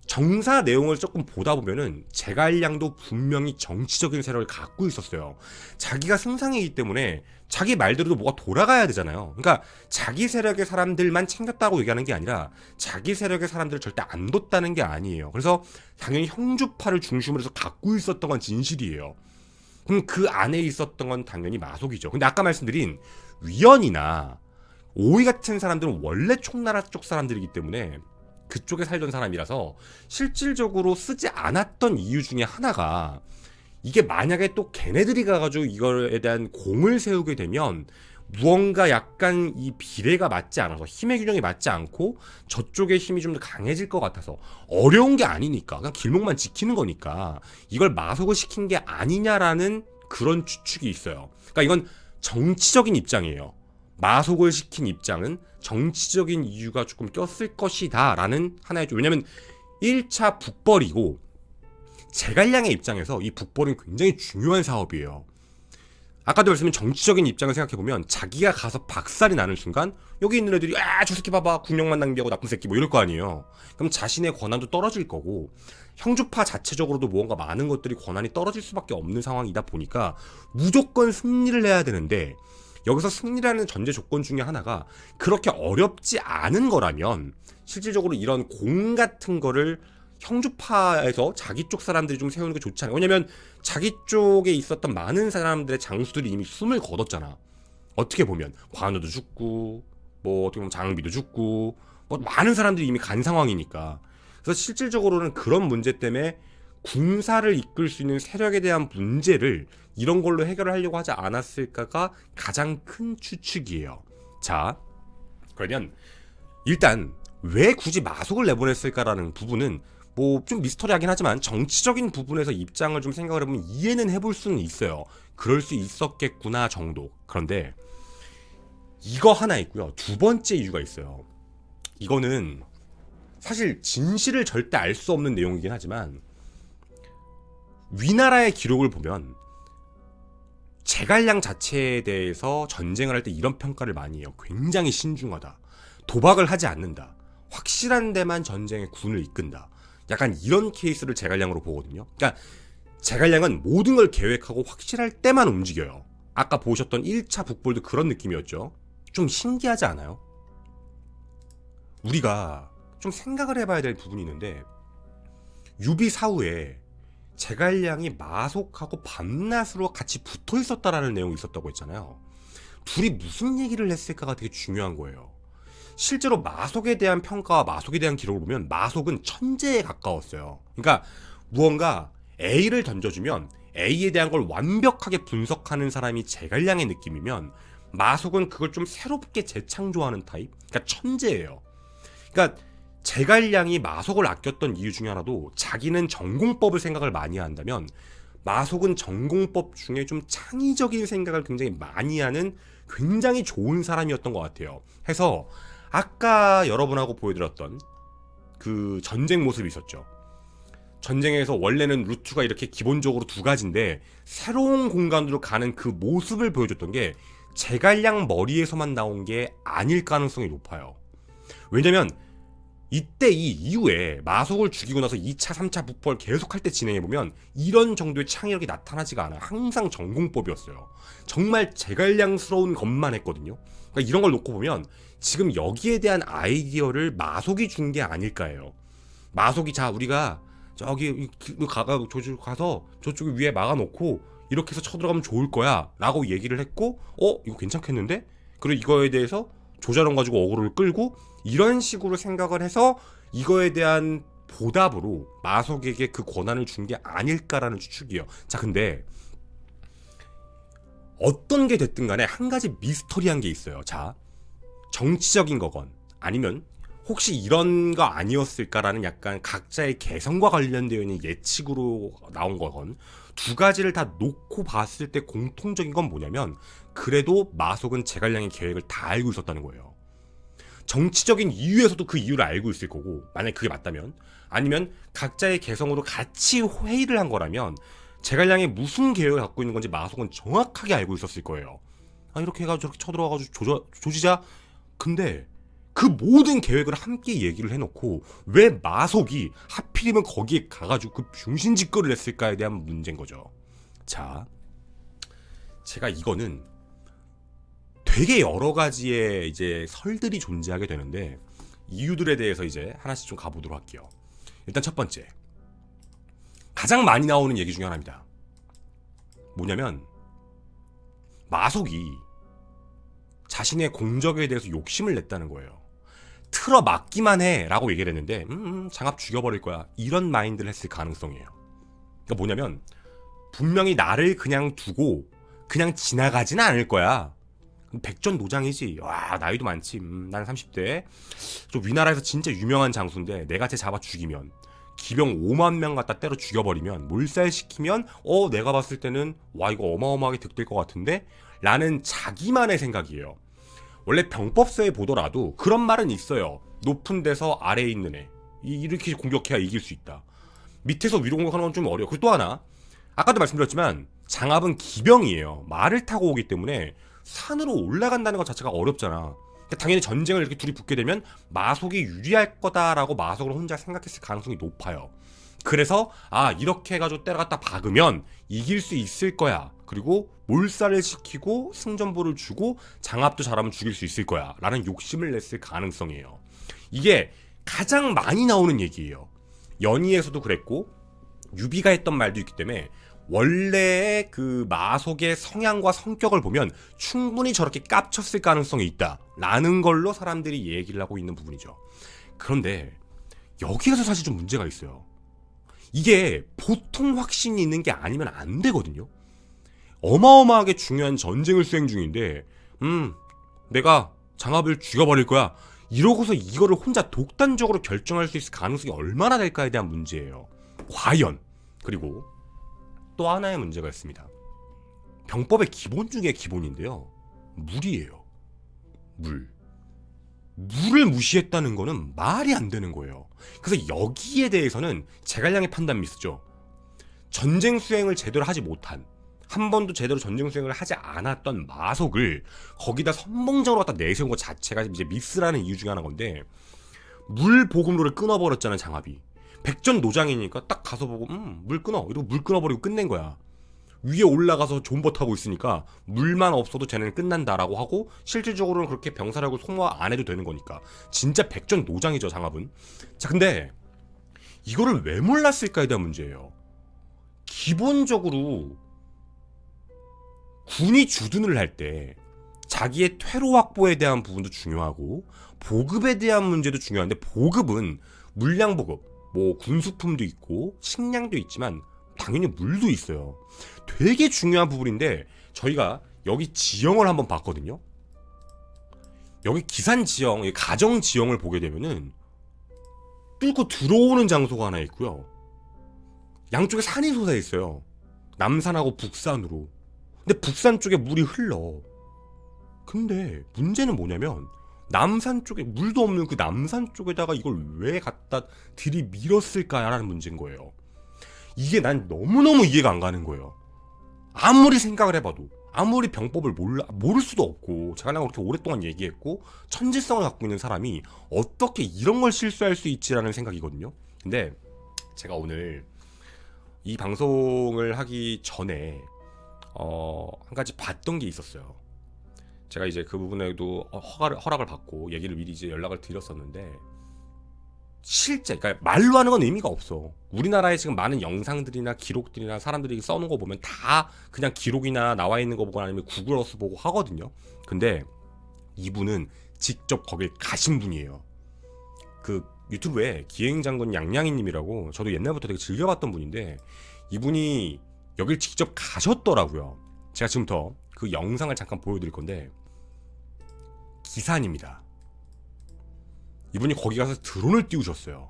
정사 내용을 조금 보다 보면은 제갈량도 분명히 정치적인 세력을 갖고 있었어요. 자기가 승상이기 때문에 자기 말대로도 뭐가 돌아가야 되잖아요. 그러니까 자기 세력의 사람들만 챙겼다고 얘기하는 게 아니라 자기 세력의 사람들을 절대 안 뒀다는 게 아니에요. 그래서 당연히 형주파를 중심으로 해서 갖고 있었던 건 진실이에요. 그럼 그 안에 있었던 건 당연히 마속이죠. 근데 아까 말씀드린 위연이나 오이 같은 사람들은 원래 총나라 쪽 사람들이기 때문에 그쪽에 살던 사람이라서 실질적으로 쓰지 않았던 이유 중에 하나가 이게 만약에 또 걔네들이 가가지고 이거에 대한 공을 세우게 되면 무언가 약간 이 비례가 맞지 않아서 힘의 균형이 맞지 않고 저쪽의 힘이 좀 더 강해질 것 같아서 어려운 게 아니니까 그냥 길목만 지키는 거니까 이걸 마속을 시킨 게 아니냐라는 그런 추측이 있어요. 그러니까 이건 정치적인 입장이에요. 마속을 시킨 입장은 정치적인 이유가 조금 꼈을 것이다 라는 하나의 왜냐면 1차 북벌이고 제갈량의 입장에서 이 북벌은 굉장히 중요한 사업이에요. 아까도 말씀드린 정치적인 입장을 생각해보면 자기가 가서 박살이 나는 순간 여기 있는 애들이 저 새끼 봐봐 국력만 낭비하고 나쁜 새끼 뭐 이럴 거 아니에요. 그럼 자신의 권한도 떨어질 거고 형주파 자체적으로도 무언가 많은 것들이 권한이 떨어질 수밖에 없는 상황이다 보니까 무조건 승리를 해야 되는데 여기서 승리라는 전제 조건 중에 하나가 그렇게 어렵지 않은 거라면 실질적으로 이런 공 같은 거를 형주파에서 자기 쪽 사람들이 좀 세우는 게 좋지 않아요. 왜냐면 자기 쪽에 있었던 많은 사람들의 장수들이 이미 숨을 거뒀잖아. 어떻게 보면 관우도 죽고 뭐 어떻게 보면 장비도 죽고 뭐 많은 사람들이 이미 간 상황이니까. 그래서 실질적으로는 그런 문제 때문에 군사를 이끌 수 있는 세력에 대한 문제를 이런 걸로 해결을 하려고 하지 않았을까가 가장 큰 추측이에요. 자, 그러면 일단 왜 굳이 마속을 내보냈을까라는 부분은 뭐 좀 미스터리하긴 하지만 정치적인 부분에서 입장을 좀 생각을 해보면 이해는 해볼 수는 있어요. 그럴 수 있었겠구나 정도. 그런데 이거 하나 있고요. 두 번째 이유가 있어요. 이거는 사실 진실을 절대 알 수 없는 내용이긴 하지만 위나라의 기록을 보면 제갈량 자체에 대해서 전쟁을 할 때 이런 평가를 많이 해요. 굉장히 신중하다. 도박을 하지 않는다. 확실한 데만 전쟁의 군을 이끈다. 약간 이런 케이스를 제갈량으로 보거든요. 그러니까 제갈량은 모든 걸 계획하고 확실할 때만 움직여요. 아까 보셨던 1차 북벌도 그런 느낌이었죠. 좀 신기하지 않아요? 우리가 좀 생각을 해봐야 될 부분이 있는데 유비 사후에 제갈량이 마속하고 밤낮으로 같이 붙어 있었다라는 내용이 있었다고 했잖아요. 둘이 무슨 얘기를 했을까가 되게 중요한 거예요. 실제로 마속에 대한 평가와 마속에 대한 기록을 보면 마속은 천재에 가까웠어요. 그러니까 무언가 A를 던져주면 A에 대한 걸 완벽하게 분석하는 사람이 제갈량의 느낌이면 마속은 그걸 좀 새롭게 재창조하는 타입? 그러니까 천재예요. 그러니까 제갈량이 마속을 아꼈던 이유 중에 하나도 자기는 전공법을 생각을 많이 한다면 마속은 전공법 중에 좀 창의적인 생각을 굉장히 많이 하는 굉장히 좋은 사람이었던 것 같아요. 해서 아까 여러분하고 보여드렸던 그 전쟁 모습이 있었죠. 전쟁에서 원래는 루트가 이렇게 기본적으로 두 가지인데 새로운 공간으로 가는 그 모습을 보여줬던 게 제갈량 머리에서만 나온 게 아닐 가능성이 높아요. 왜냐면 이때 이 이후에 마속을 죽이고 나서 2차, 3차 북벌 계속할 때 진행해보면 이런 정도의 창의력이 나타나지가 않아요. 항상 전공법이었어요. 정말 제갈량스러운 것만 했거든요. 그러니까 이런 걸 놓고 보면 지금 여기에 대한 아이디어를 마속이 준 게 아닐까요. 마속이 자 우리가 저기 가서 저쪽 위에 막아놓고 이렇게 해서 쳐들어가면 좋을 거야 라고 얘기를 했고 이거 괜찮겠는데? 그리고 이거에 대해서 조자룡 가지고 어그로를 끌고 이런 식으로 생각을 해서 이거에 대한 보답으로 마속에게 그 권한을 준 게 아닐까라는 추측이에요. 자, 근데 어떤 게 됐든 간에 한 가지 미스터리한 게 있어요. 자, 정치적인 거건 아니면 혹시 이런 거 아니었을까라는 약간 각자의 개성과 관련되어 있는 예측으로 나온 거건 두 가지를 다 놓고 봤을 때 공통적인 건 뭐냐면 그래도 마속은 제갈량의 계획을 다 알고 있었다는 거예요. 정치적인 이유에서도 그 이유를 알고 있을 거고 만약에 그게 맞다면 아니면 각자의 개성으로 같이 회의를 한 거라면 제갈량이 무슨 계획을 갖고 있는 건지 마속은 정확하게 알고 있었을 거예요. 이렇게 해가지고 저렇게 쳐들어와가지고 조지자. 근데 그 모든 계획을 함께 얘기를 해놓고 왜 마속이 하필이면 거기에 가가지고 그 병신짓거리를 했을까에 대한 문제인 거죠. 자, 제가 이거는 되게 여러 가지의 이제 설들이 존재하게 되는데 이유들에 대해서 이제 하나씩 좀 가보도록 할게요. 일단 첫 번째, 가장 많이 나오는 얘기 중에 하나입니다. 뭐냐면 마속이 자신의 공적에 대해서 욕심을 냈다는 거예요. 틀어 막기만 해 라고 얘기를 했는데 장합 죽여버릴 거야 이런 마인드를 했을 가능성이에요. 그러니까 뭐냐면 분명히 나를 그냥 두고 그냥 지나가지는 않을 거야. 백전노장이지. 와, 나이도 많지. 나는 30대. 저 위나라에서 진짜 유명한 장수인데 내가 쟤 잡아 죽이면 기병 5만 명 갖다 때려 죽여버리면 몰살시키면 내가 봤을 때는 와 이거 어마어마하게 득될 것 같은데? 라는 자기만의 생각이에요. 원래 병법서에 보더라도 그런 말은 있어요. 높은 데서 아래에 있는 애 이렇게 공격해야 이길 수 있다. 밑에서 위로 공격하는 건 좀 어려워. 그리고 또 하나, 아까도 말씀드렸지만 장합은 기병이에요. 말을 타고 오기 때문에 산으로 올라간다는 것 자체가 어렵잖아. 그러니까 당연히 전쟁을 이렇게 둘이 붙게 되면 마속이 유리할 거다라고 마속을 혼자 생각했을 가능성이 높아요. 그래서 이렇게 해가지고 때려갖다 박으면 이길 수 있을 거야. 그리고 몰살을 시키고 승전보를 주고 장합도 잘하면 죽일 수 있을 거야 라는 욕심을 냈을 가능성이에요. 이게 가장 많이 나오는 얘기예요. 연희에서도 그랬고 유비가 했던 말도 있기 때문에 원래의 그 마속의 성향과 성격을 보면 충분히 저렇게 깝쳤을 가능성이 있다 라는 걸로 사람들이 얘기를 하고 있는 부분이죠. 그런데 여기에서 사실 좀 문제가 있어요. 이게 보통 확신이 있는 게 아니면 안 되거든요. 어마어마하게 중요한 전쟁을 수행 중인데 내가 장합을 죽여버릴 거야 이러고서 이거를 혼자 독단적으로 결정할 수 있을 가능성이 얼마나 될까에 대한 문제예요. 과연. 그리고 또 하나의 문제가 있습니다. 병법의 기본 중에 기본인데요. 물이에요. 물을 무시했다는 거는 말이 안 되는 거예요. 그래서 여기에 대해서는 제갈량의 판단 미스죠. 전쟁 수행을 제대로 하지 못한, 한 번도 제대로 전쟁 수행을 하지 않았던 마속을 거기다 선봉적으로 갖다 내세운 것 자체가 이제 미스라는 이유 중에 하나인 건데, 물 보급로를 끊어버렸잖아 장합이. 백전노장이니까 딱 가서 보고 물 끊어 이러고 물 끊어버리고 끝낸 거야. 위에 올라가서 존버 타고 있으니까 물만 없어도 쟤네는 끝난다라고 하고 실질적으로는 그렇게 병사력을 소모 안 해도 되는 거니까 진짜 백전노장이죠 장합은. 자, 근데 이거를 왜 몰랐을까에 대한 문제예요. 기본적으로 군이 주둔을 할 때 자기의 퇴로 확보에 대한 부분도 중요하고 보급에 대한 문제도 중요한데, 보급은 물량 보급, 뭐 군수품도 있고 식량도 있지만 당연히 물도 있어요. 되게 중요한 부분인데 저희가 여기 지형을 한번 봤거든요. 여기 기산 지형, 가정 지형을 보게 되면은 뚫고 들어오는 장소가 하나 있고요. 양쪽에 산이 솟아 있어요. 남산하고 북산으로. 근데 북산 쪽에 물이 흘러. 근데 문제는 뭐냐면 남산 쪽에 물도 없는 그 남산 쪽에다가 이걸 왜 갖다 들이밀었을까라는 문제인 거예요. 이게 난 너무너무 이해가 안 가는 거예요. 아무리 생각을 해봐도, 아무리 병법을 모를 수도 없고, 제가 그렇게 오랫동안 얘기했고 천재성을 갖고 있는 사람이 어떻게 이런 걸 실수할 수 있지라는 생각이거든요. 근데 제가 오늘 이 방송을 하기 전에 한 가지 봤던 게 있었어요. 제가 이제 그 부분에도 허락을 받고 얘기를 미리 이제 연락을 드렸었는데, 실제, 그러니까 말로 하는 건 의미가 없어. 우리나라에 지금 많은 영상들이나 기록들이나 사람들이 써놓은 거 보면 다 그냥 기록이나 나와 있는 거 보고 아니면 구글어스 보고 하거든요. 근데 이분은 직접 거길 가신 분이에요. 그 유튜브에 기행장군 양양이님이라고, 저도 옛날부터 되게 즐겨봤던 분인데 이분이 여길 직접 가셨더라고요. 제가 지금부터 그 영상을 잠깐 보여드릴 건데, 기산입니다. 이분이 거기 가서 드론을 띄우셨어요.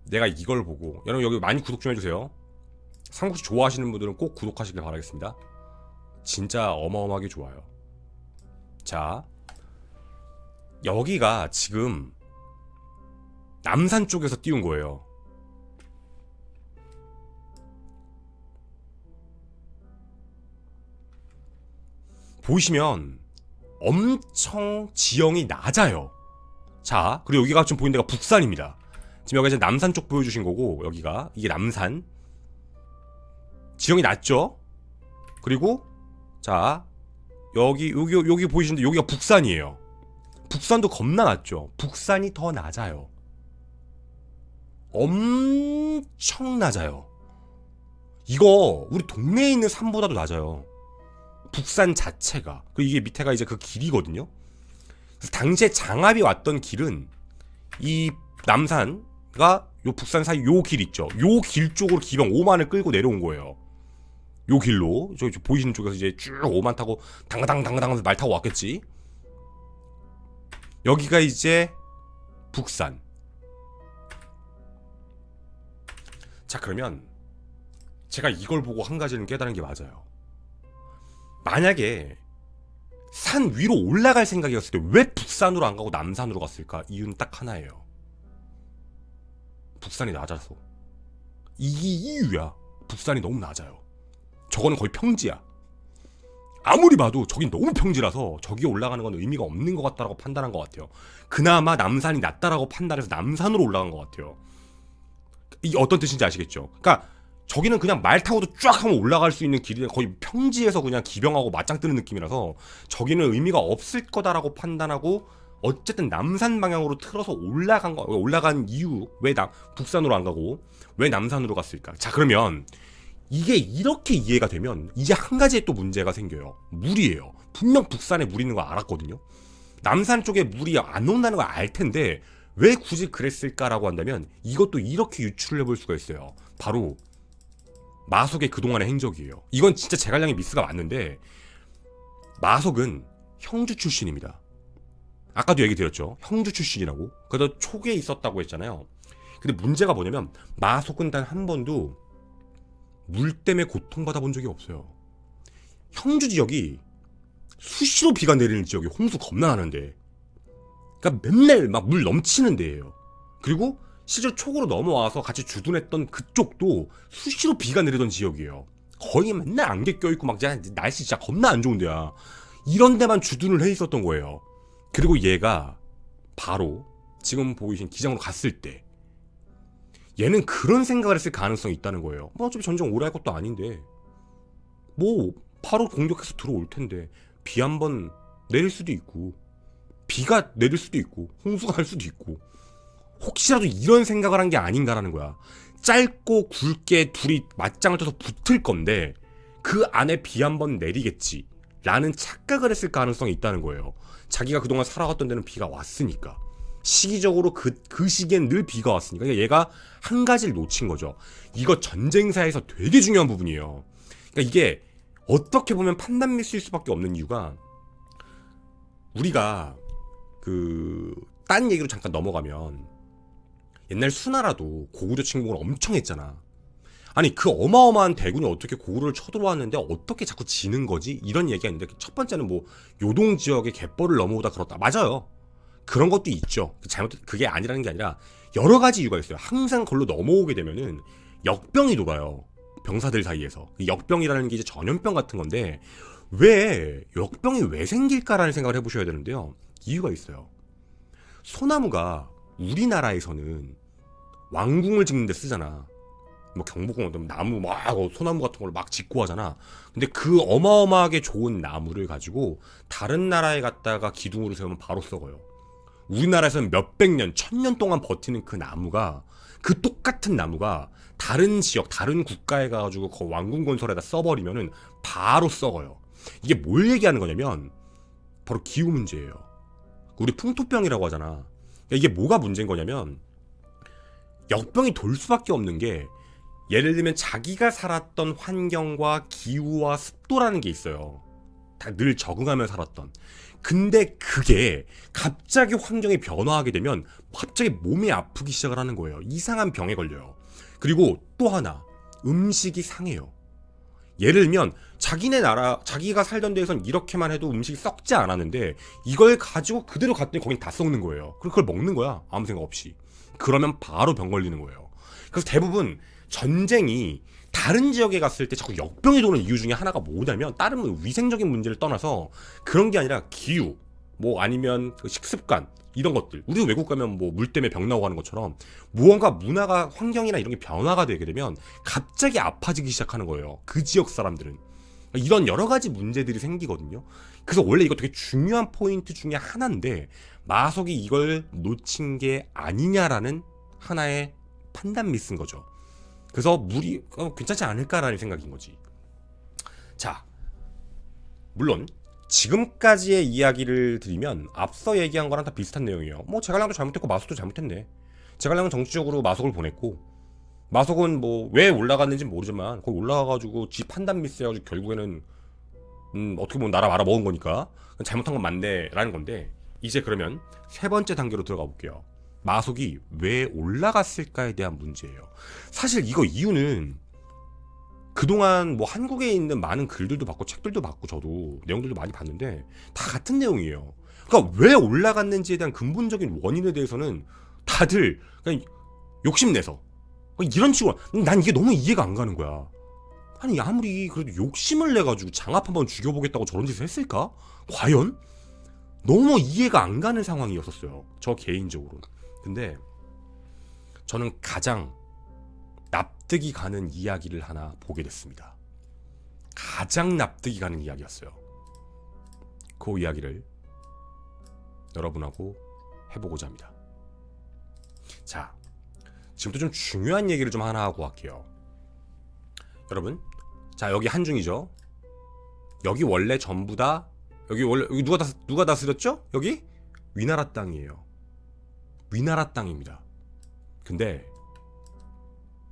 내가 이걸 보고, 여러분 여기 많이 구독 좀 해주세요. 삼국지 좋아하시는 분들은 꼭 구독하시길 바라겠습니다. 진짜 어마어마하게 좋아요. 자, 여기가 지금 남산 쪽에서 띄운 거예요. 보이시면 엄청 지형이 낮아요. 자, 그리고 여기가 지금 보이는 데가 북산입니다. 지금 여기가 이제 남산 쪽 보여주신 거고, 여기가 이게 남산. 지형이 낮죠? 그리고 자, 여기 보이시는데 여기가 북산이에요. 북산도 겁나 낮죠? 북산이 더 낮아요. 엄청 낮아요. 이거 우리 동네에 있는 산보다도 낮아요. 북산 자체가. 그리고 이게 밑에가 이제 그 길이거든요. 그래서 당시에 장압이 왔던 길은 이 남산과 요 북산 사이 요 길 있죠. 요 길 쪽으로 기병 5만을 끌고 내려온 거예요. 요 길로 저기 보이시는 쪽에서 이제 쭉 5만 타고 당가당 하면서 말 타고 왔겠지. 여기가 이제 북산. 자, 그러면 제가 이걸 보고 한 가지는 깨달은 게 맞아요. 만약에 산 위로 올라갈 생각이었을 때 왜 북산으로 안 가고 남산으로 갔을까? 이유는 딱 하나예요. 북산이 낮아서. 이게 이유야. 북산이 너무 낮아요. 저거는 거의 평지야. 아무리 봐도 저긴 너무 평지라서 저기에 올라가는 건 의미가 없는 것 같다라고 판단한 것 같아요. 그나마 남산이 낮다라고 판단해서 남산으로 올라간 것 같아요. 이게 어떤 뜻인지 아시겠죠? 그러니까 저기는 그냥 말 타고도 쫙 하면 올라갈 수 있는 길이 거의 평지에서 그냥 기병하고 맞짱 뜨는 느낌이라서 저기는 의미가 없을 거다라고 판단하고 어쨌든 남산 방향으로 틀어서 올라간 이유, 왜 북산으로 안 가고 왜 남산으로 갔을까? 자, 그러면 이게 이렇게 이해가 되면 이제 한 가지의 또 문제가 생겨요. 물이에요. 분명 북산에 물 있는 거 알았거든요. 남산 쪽에 물이 안 온다는 걸 알 텐데 왜 굳이 그랬을까라고 한다면 이것도 이렇게 유출을 해볼 수가 있어요. 바로 마속의 그동안의 행적이에요. 이건 진짜 제갈량의 미스가 맞는데, 마속은 형주 출신입니다. 아까도 얘기 드렸죠. 형주 출신이라고. 그래도 촉에 있었다고 했잖아요. 근데 문제가 뭐냐면 마속은 단 한 번도 물 때문에 고통받아 본 적이 없어요. 형주 지역이 수시로 비가 내리는 지역이 홍수 겁나 나는데, 그러니까 맨날 막 물 넘치는 데예요. 그리고 실제로 촉으로 넘어와서 같이 주둔했던 그쪽도 수시로 비가 내리던 지역이에요. 거의 맨날 안개 껴있고 막 날씨 진짜 겁나 안 좋은 데야. 이런 데만 주둔을 해 있었던 거예요. 그리고 얘가 바로 지금 보이신 기장으로 갔을 때 얘는 그런 생각을 했을 가능성이 있다는 거예요. 뭐 어차피 전쟁 오래 할 것도 아닌데 뭐 바로 공격해서 들어올 텐데 비 한 번 내릴 수도 있고 비가 내릴 수도 있고 홍수가 날 수도 있고 혹시라도 이런 생각을 한 게 아닌가라는 거야. 짧고 굵게 둘이 맞짱을 떠서 붙을 건데 그 안에 비 한 번 내리겠지 라는 착각을 했을 가능성이 있다는 거예요. 자기가 그동안 살아갔던 데는 비가 왔으니까. 시기적으로 그 시기엔 늘 비가 왔으니까. 그러니까 얘가 한 가지를 놓친 거죠. 이거 전쟁사에서 되게 중요한 부분이에요. 그러니까 이게 어떻게 보면 판단 미스일 수밖에 없는 이유가, 우리가 딴 얘기로 잠깐 넘어가면 옛날 수나라도 고구려 침공을 엄청 했잖아. 아니 그 어마어마한 대군이 어떻게 고구려를 쳐들어왔는데 어떻게 자꾸 지는 거지? 이런 얘기가 있는데 첫 번째는 뭐 요동 지역의 갯벌을 넘어오다 그렇다. 맞아요. 그런 것도 있죠. 그게 아니라는 게 아니라 여러 가지 이유가 있어요. 항상 걸로 넘어오게 되면은 역병이 돌아요. 병사들 사이에서. 그 역병이라는 게 이제 전염병 같은 건데 왜 역병이 왜 생길까라는 생각을 해보셔야 되는데요. 이유가 있어요. 소나무가 우리나라에서는 왕궁을 짓는 데 쓰잖아. 뭐 경복궁 나무 막 소나무 같은 걸 막 짓고 하잖아. 근데 그 어마어마하게 좋은 나무를 가지고 다른 나라에 갔다가 기둥으로 세우면 바로 썩어요. 우리나라에서는 몇백 년, 1000년 동안 버티는 그 나무가, 그 똑같은 나무가 다른 지역, 다른 국가에 가가지고 그 왕궁 건설에다 써버리면은 바로 썩어요. 이게 뭘 얘기하는 거냐면 바로 기후 문제예요. 우리 풍토병이라고 하잖아. 이게 뭐가 문제인 거냐면 역병이 돌 수밖에 없는 게 예를 들면 자기가 살았던 환경과 기후와 습도라는 게 있어요. 다 늘 적응하며 살았던. 근데 그게 갑자기 환경이 변화하게 되면 갑자기 몸이 아프기 시작을 하는 거예요. 이상한 병에 걸려요. 그리고 또 하나, 음식이 상해요. 예를 들면 자기네 나라, 자기가 살던 데에선 이렇게만 해도 음식이 썩지 않았는데 이걸 가지고 그대로 갔더니 거긴 다 썩는 거예요. 그리고 그걸 먹는 거야. 아무 생각 없이. 그러면 바로 병 걸리는 거예요. 그래서 대부분 전쟁이 다른 지역에 갔을 때 자꾸 역병이 도는 이유 중에 하나가 뭐냐면 다른 위생적인 문제를 떠나서 그런 게 아니라 기후, 뭐 아니면 식습관 이런 것들. 우리도 외국 가면 뭐 물 때문에 병 나고 하는 것처럼 무언가 문화가 환경이나 이런 게 변화가 되게 되면 갑자기 아파지기 시작하는 거예요. 그 지역 사람들은. 이런 여러 가지 문제들이 생기거든요. 그래서 원래 이거 되게 중요한 포인트 중에 하나인데 마석이 이걸 놓친 게 아니냐라는 하나의 판단 미스인 거죠. 그래서 물이 괜찮지 않을까라는 생각인 거지. 자, 물론 지금까지의 이야기를 드리면 앞서 얘기한 거랑 다 비슷한 내용이에요. 뭐 제갈량도 잘못했고 마석도 잘못했네. 제갈량은 정치적으로 마석을 보냈고 마석은 뭐 왜 올라갔는지는 모르지만 거기 올라가가지고 지 판단 미스해가지고 결국에는 어떻게 보면 나라 말아먹은 거니까 잘못한 건 맞네라는 건데 이제 그러면 세 번째 단계로 들어가 볼게요. 마석이 왜 올라갔을까에 대한 문제예요. 사실 이거 이유는 그동안 뭐 한국에 있는 많은 글들도 봤고 책들도 봤고 저도 내용들도 많이 봤는데 다 같은 내용이에요. 그러니까 왜 올라갔는지에 대한 근본적인 원인에 대해서는 다들 그냥 욕심내서 이런 식으로 난 이게 너무 이해가 안 가는 거야. 아니 아무리 그래도 욕심을 내가지고 장합 한번 죽여보겠다고 저런 짓을 했을까? 과연? 너무 이해가 안 가는 상황이었었어요. 저 개인적으로는. 근데 저는 가장 납득이 가는 이야기를 하나 보게 됐습니다. 가장 납득이 가는 이야기였어요. 그 이야기를 여러분하고 해보고자 합니다. 자, 지금부터 좀 중요한 얘기를 좀 하나 하고 갈게요. 여러분, 자 여기 한중이죠. 여기 원래 전부 다 여기 누가 다스렸죠? 여기 위나라 땅이에요. 위나라 땅입니다. 근데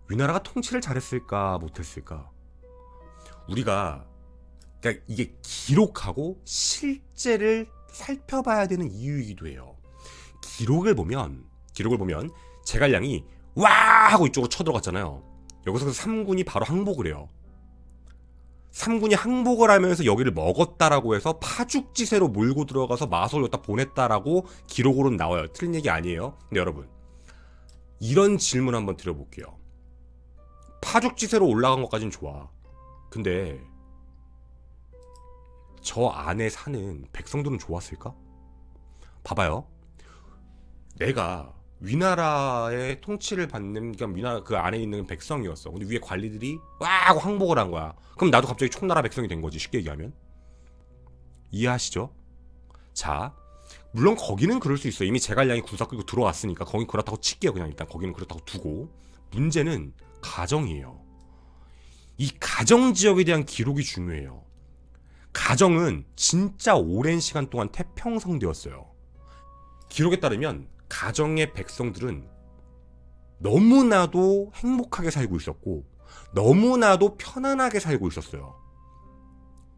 위나라가 통치를 잘했을까 못했을까? 우리가 그러니까 이게 기록하고 실제를 살펴봐야 되는 이유이기도 해요. 기록을 보면 제갈량이 와 하고 이쪽으로 쳐들어갔잖아요. 여기서 3군이 바로 항복을 해요. 3군이 항복을 하면서 여기를 먹었다라고 해서 파죽지세로 몰고 들어가서 마석을 여기다 보냈다라고 기록으로는 나와요. 틀린 얘기 아니에요. 근데 여러분 이런 질문 한번 드려볼게요. 파죽지세로 올라간 것까진 좋아. 근데 저 안에 사는 백성들은 좋았을까? 봐봐요. 내가 위나라의 통치를 받는 그러니까 위나라 그 안에 있는 백성이었어. 근데 위에 관리들이 와 하고 항복을 한 거야. 그럼 나도 갑자기 총나라 백성이 된 거지. 쉽게 얘기하면. 이해하시죠? 자, 물론 거기는 그럴 수 있어요. 이미 제갈량이 군사 끌고 들어왔으니까 거긴 그렇다고 칠게요. 그냥 일단 거기는 그렇다고 두고. 문제는 가정이에요. 이 가정 지역에 대한 기록이 중요해요. 가정은 진짜 오랜 시간 동안 태평성되었어요. 기록에 따르면 가정의 백성들은 너무나도 행복하게 살고 있었고 너무나도 편안하게 살고 있었어요.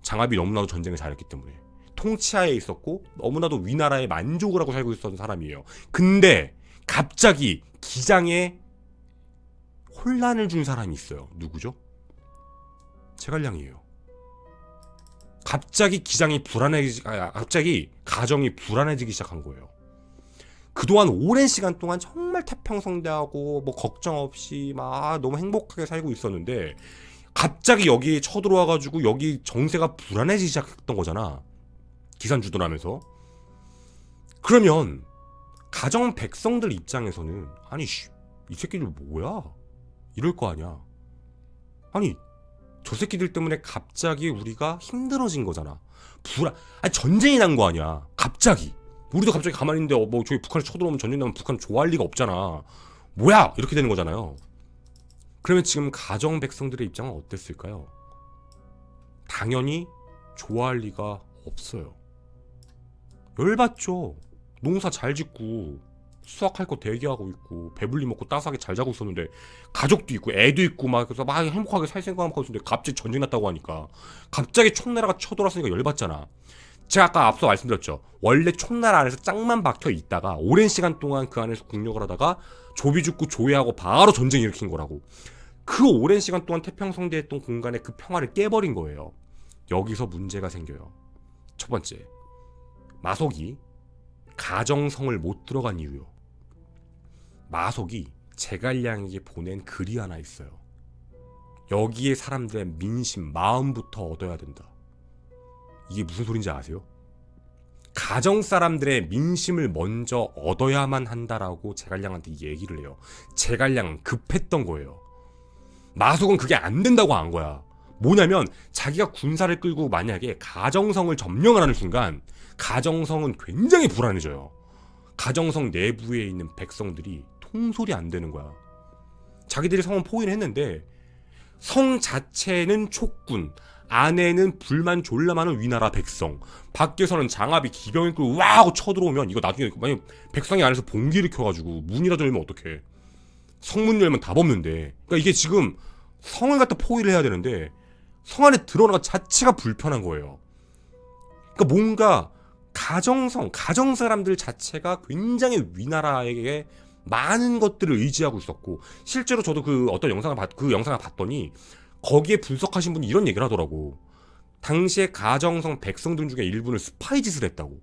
장합이 너무나도 전쟁을 잘했기 때문에 통치하에 있었고 너무나도 위나라에 만족을 하고 살고 있었던 사람이에요. 근데 갑자기 기장에 혼란을 준 사람이 있어요. 누구죠? 제갈량이에요. 갑자기 갑자기 가정이 불안해지기 시작한 거예요. 그동안 오랜 시간 동안 정말 태평성대하고 뭐 걱정 없이 막 너무 행복하게 살고 있었는데 갑자기 여기 쳐들어와가지고 여기 정세가 불안해지기 시작했던 거잖아. 기산주둔하면서. 그러면 가정 백성들 입장에서는 아니 이 새끼들 뭐야? 이럴 거 아니야. 아니 저 새끼들 때문에 갑자기 우리가 힘들어진 거잖아. 아니 전쟁이 난 거 아니야. 갑자기. 우리도 갑자기 가만히 있는데 뭐 저기 북한이 쳐들어오면 전쟁 나면 북한 좋아할 리가 없잖아. 뭐야? 이렇게 되는 거잖아요. 그러면 지금 가정 백성들의 입장은 어땠을까요? 당연히 좋아할 리가 없어요. 열받죠. 농사 잘 짓고 수확할 거 대기하고 있고 배불리 먹고 따스하게 잘 자고 있었는데 가족도 있고 애도 있고 막 그래서 막 행복하게 살 생각만 하고 있었는데 갑자기 전쟁 났다고 하니까 갑자기 총나라가 쳐들어왔으니까 열받잖아. 제가 아까 앞서 말씀드렸죠. 원래 총나라 안에서 짱만 박혀 있다가 오랜 시간 동안 그 안에서 국력을 하다가 조비 죽고 조회하고 바로 전쟁 일으킨 거라고. 그 오랜 시간 동안 태평성대했던 공간의 그 평화를 깨버린 거예요. 여기서 문제가 생겨요. 첫 번째, 마속이 가정성을 못 들어간 이유요. 마속이 제갈량에게 보낸 글이 하나 있어요. 여기에 사람들의 민심, 마음부터 얻어야 된다. 이게 무슨 소린지 아세요? 가정 사람들의 민심을 먼저 얻어야만 한다라고 제갈량한테 얘기를 해요. 제갈량은 급했던 거예요. 마속은 그게 안 된다고 한 거야. 뭐냐면 자기가 군사를 끌고 만약에 가정성을 점령을 하는 순간 가정성은 굉장히 불안해져요. 가정성 내부에 있는 백성들이 통솔이 안 되는 거야. 자기들이 성은 포위를 했는데 성 자체는 촉군, 안에는 불만 졸라 많은 위나라 백성, 밖에서는 장압이 기병을 끌고 와 하고 쳐들어오면 이거 나중에 만약 백성이 안에서 봉기 일으켜가지고 문이라도 열면 어떡해. 성문 열면 답 없는데. 그러니까 이게 지금 성을 갖다 포위를 해야 되는데 성 안에 들어오는 것 자체가 불편한 거예요. 그러니까 뭔가 가정 사람들 자체가 굉장히 위나라에게 많은 것들을 의지하고 있었고, 실제로 저도 그 영상을 봤더니 거기에 분석하신 분이 이런 얘기를 하더라고. 당시에 가정성 백성들 중에 일부는 스파이 짓을 했다고.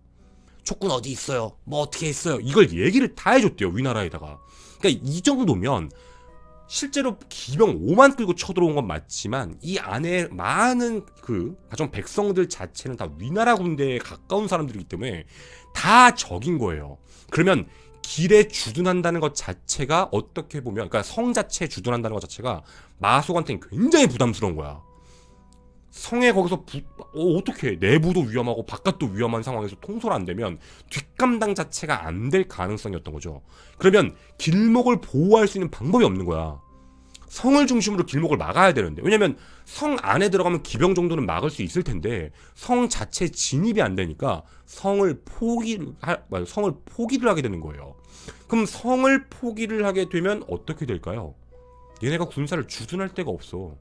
촉군 어디 있어요? 뭐 어떻게 했어요? 이걸 얘기를 다 해줬대요, 위나라에다가. 그러니까 이 정도면 실제로 기병 5만 끌고 쳐들어온 건 맞지만 이 안에 많은 그 가정 백성들 자체는 다 위나라 군대에 가까운 사람들이기 때문에 다 적인 거예요. 그러면 길에 주둔한다는 것 자체가 어떻게 보면, 그러니까 성 자체에 주둔한다는 것 자체가 마속한테는 굉장히 부담스러운 거야. 성에 거기서 어떻게 내부도 위험하고 바깥도 위험한 상황에서 통솔 안 되면 뒷감당 자체가 안 될 가능성이었던 거죠. 그러면 길목을 보호할 수 있는 방법이 없는 거야. 성을 중심으로 길목을 막아야 되는데, 왜냐면 성 안에 들어가면 기병 정도는 막을 수 있을 텐데 성 자체 진입이 안 되니까 성을 포기를 하게 되는 거예요. 그럼 성을 포기를 하게 되면 어떻게 될까요? 얘네가 군사를 주둔할 데가 없어.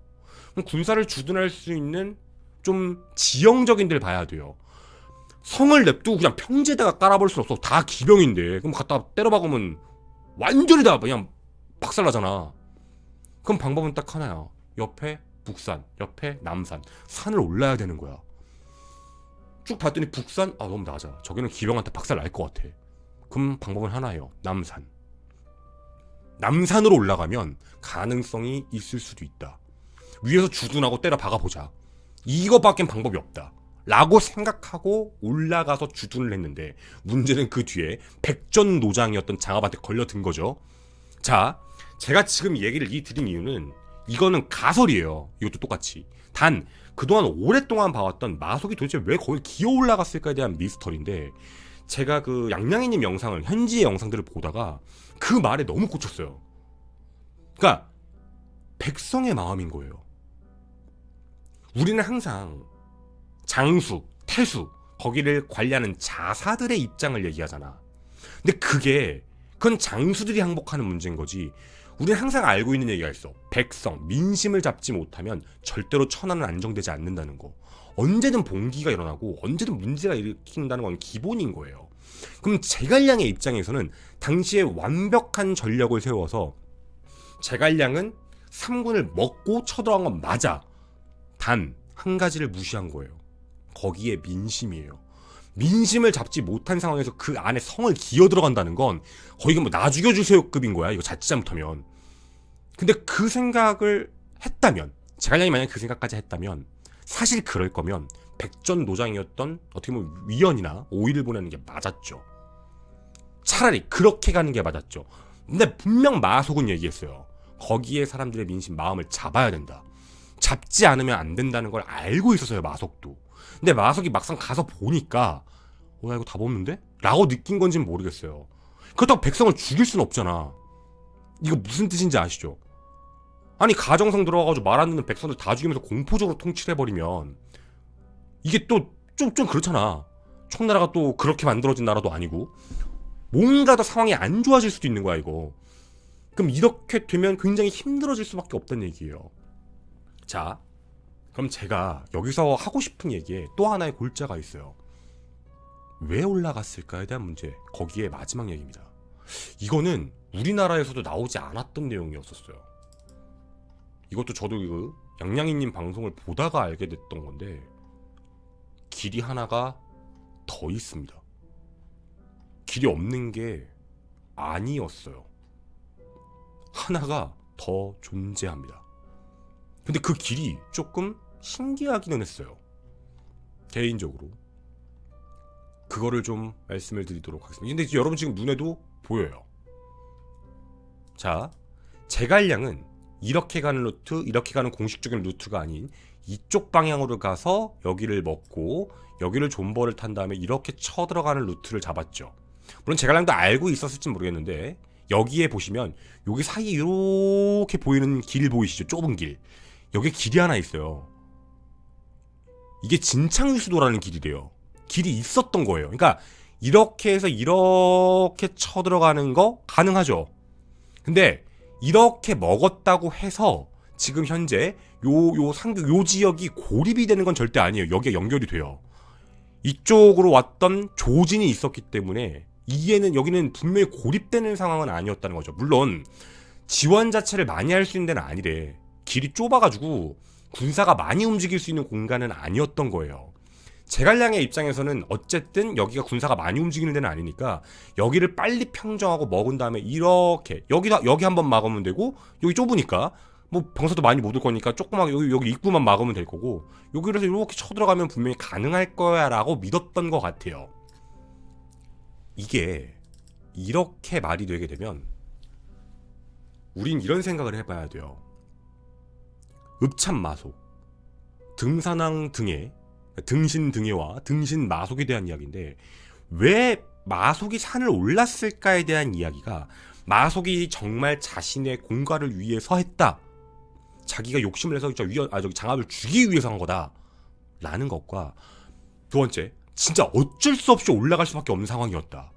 그럼 군사를 주둔할 수 있는 좀 지형적인 데를 봐야 돼요. 성을 냅두고 그냥 평지에다가 깔아버릴 수 없어. 다 기병인데. 그럼 갖다 때려박으면 완전히 다 그냥 박살나잖아. 그럼 방법은 딱 하나야. 옆에 북산, 옆에 남산. 산을 올라야 되는 거야. 쭉 봤더니 북산? 너무 낮아. 저기는 기병한테 박살 날 것 같아. 그럼 방법은 하나예요. 남산. 남산으로 올라가면 가능성이 있을 수도 있다. 위에서 주둔하고 때려 박아보자. 이거밖엔 방법이 없다 라고 생각하고 올라가서 주둔을 했는데, 문제는 그 뒤에 백전노장이었던 장압한테 걸려든 거죠. 자, 제가 지금 얘기를 드린 이유는 이거는 가설이에요. 이것도 똑같이. 단 그동안 오랫동안 봐왔던 마속이 도대체 왜 거기 기어 올라갔을까에 대한 미스터리인데, 제가 그 양양이님 영상을, 현지의 영상들을 보다가 그 말에 너무 꽂혔어요. 그러니까 백성의 마음인 거예요. 우리는 항상 장수, 태수, 거기를 관리하는 자사들의 입장을 얘기하잖아. 근데 그건 장수들이 항복하는 문제인 거지. 우리는 항상 알고 있는 얘기가 있어. 백성, 민심을 잡지 못하면 절대로 천하는 안정되지 않는다는 거. 언제든 봉기가 일어나고 언제든 문제가 일으킨다는 건 기본인 거예요. 그럼 제갈량의 입장에서는 당시에 완벽한 전력을 세워서 제갈량은 3군을 먹고 쳐들어간 건 맞아. 단 한 가지를 무시한 거예요. 거기에 민심이에요. 민심을 잡지 못한 상황에서 그 안에 성을 기어 들어간다는 건 거의 뭐 나 죽여주세요 급인 거야. 이거 자칫 잘못하면. 근데 그 생각을 했다면, 제갈량이 만약 그 생각까지 했다면, 사실 그럴 거면 백전노장이었던 어떻게 보면 위연이나 오이를 보내는 게 맞았죠. 차라리 그렇게 가는 게 맞았죠. 근데 분명 마속은 얘기했어요. 거기에 사람들의 민심 마음을 잡아야 된다. 잡지 않으면 안 된다는 걸 알고 있었어요, 마속도. 근데 마속이 막상 가서 보니까 나 이거 답 없는데? 라고 느낀 건지는 모르겠어요. 그렇다고 백성을 죽일 순 없잖아. 이거 무슨 뜻인지 아시죠? 아니 가정성 들어가가지고 말 안 듣는 백성들 다 죽이면서 공포적으로 통치를 해버리면 이게 또 좀 그렇잖아. 청나라가 또 그렇게 만들어진 나라도 아니고 뭔가 더 상황이 안 좋아질 수도 있는 거야 이거. 그럼 이렇게 되면 굉장히 힘들어질 수밖에 없다는 얘기예요. 자, 그럼 제가 여기서 하고 싶은 얘기에 또 하나의 골자가 있어요. 왜 올라갔을까에 대한 문제, 거기에 마지막 얘기입니다. 이거는 우리나라에서도 나오지 않았던 내용이었었어요. 이것도 저도 그 양양이님 방송을 보다가 알게 됐던 건데 길이 하나가 더 있습니다. 길이 없는 게 아니었어요. 하나가 더 존재합니다. 근데 그 길이 조금 신기하기는 했어요. 개인적으로. 그거를 좀 말씀을 드리도록 하겠습니다. 근데 여러분 지금 눈에도 보여요. 자, 제갈량은 이렇게 가는 루트, 이렇게 가는 공식적인 루트가 아닌 이쪽 방향으로 가서 여기를 먹고 여기를 존버를 탄 다음에 이렇게 쳐들어가는 루트를 잡았죠. 물론 제갈량도 알고 있었을지 모르겠는데 여기에 보시면 여기 사이에 이렇게 보이는 길 보이시죠? 좁은 길. 여기에 길이 하나 있어요. 이게 진창유수도라는 길이래요. 길이 있었던 거예요. 그러니까 이렇게 해서 이렇게 쳐들어가는 거 가능하죠. 근데 이렇게 먹었다고 해서 지금 현재 요 지역이 고립이 되는 건 절대 아니에요. 여기가 연결이 돼요. 이쪽으로 왔던 조진이 있었기 때문에 여기는 분명히 고립되는 상황은 아니었다는 거죠. 물론 지원 자체를 많이 할 수 있는 데는 아니래. 길이 좁아가지고 군사가 많이 움직일 수 있는 공간은 아니었던 거예요. 제갈량의 입장에서는 어쨌든 여기가 군사가 많이 움직이는 데는 아니니까 여기를 빨리 평정하고 먹은 다음에 이렇게 여기 한번 막으면 되고, 여기 좁으니까 뭐 병사도 많이 못 올 거니까 조그맣게 여기 입구만 막으면 될 거고, 여기를 해서 이렇게 쳐들어가면 분명히 가능할 거야 라고 믿었던 것 같아요. 이게 이렇게 말이 되게 되면 우린 이런 생각을 해봐야 돼요. 읍참마속, 등산왕 등에, 등신 등에와 등신 마속에 대한 이야기인데 왜 마속이 산을 올랐을까에 대한 이야기가 마속이 정말 자신의 공가를 위해서 했다, 자기가 욕심을 내서 저기 장합을 주기 위해서 한 거다 라는 것과, 두 번째 진짜 어쩔 수 없이 올라갈 수밖에 없는 상황이었다,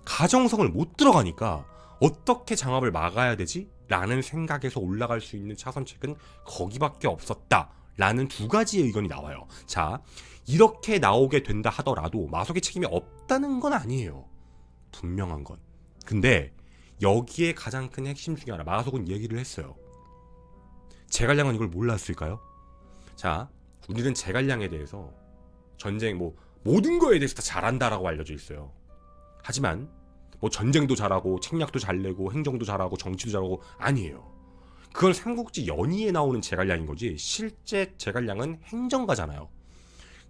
가정성을 못 들어가니까 어떻게 장합을 막아야 되지? 라는 생각에서 올라갈 수 있는 차선책은 거기밖에 없었다 라는 두 가지의 의견이 나와요. 자, 이렇게 나오게 된다 하더라도 마속의 책임이 없다는 건 아니에요. 분명한 건. 근데 여기에 가장 큰 핵심 중에 하나, 마속은 얘기를 했어요. 제갈량은 이걸 몰랐을까요? 자, 우리는 제갈량에 대해서 전쟁 모든 거에 대해서 다 잘한다라고 알려져 있어요. 하지만 전쟁도 잘하고 책략도 잘 내고 행정도 잘하고 정치도 잘하고 아니에요. 그건 삼국지 연의에 나오는 제갈량인 거지 실제 제갈량은 행정가잖아요.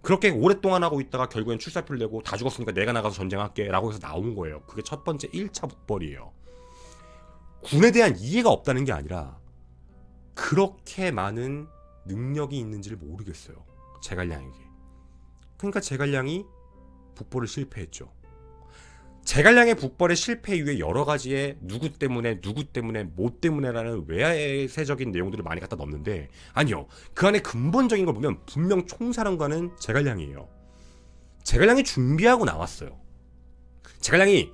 그렇게 오랫동안 하고 있다가 결국엔 출사표를 내고 다 죽었으니까 내가 나가서 전쟁할게 라고 해서 나온 거예요. 그게 첫 번째 1차 북벌이에요. 군에 대한 이해가 없다는 게 아니라 그렇게 많은 능력이 있는지를 모르겠어요, 제갈량에게. 그러니까 제갈량이 북벌을 실패했죠. 제갈량의 북벌의 실패 이후에 여러 가지의 누구 때문에 뭐 때문에라는 외세적인 내용들을 많이 갖다 넣는데 아니요, 그 안에 근본적인 걸 보면 분명 총사령관은 제갈량이에요. 제갈량이 준비하고 나왔어요. 제갈량이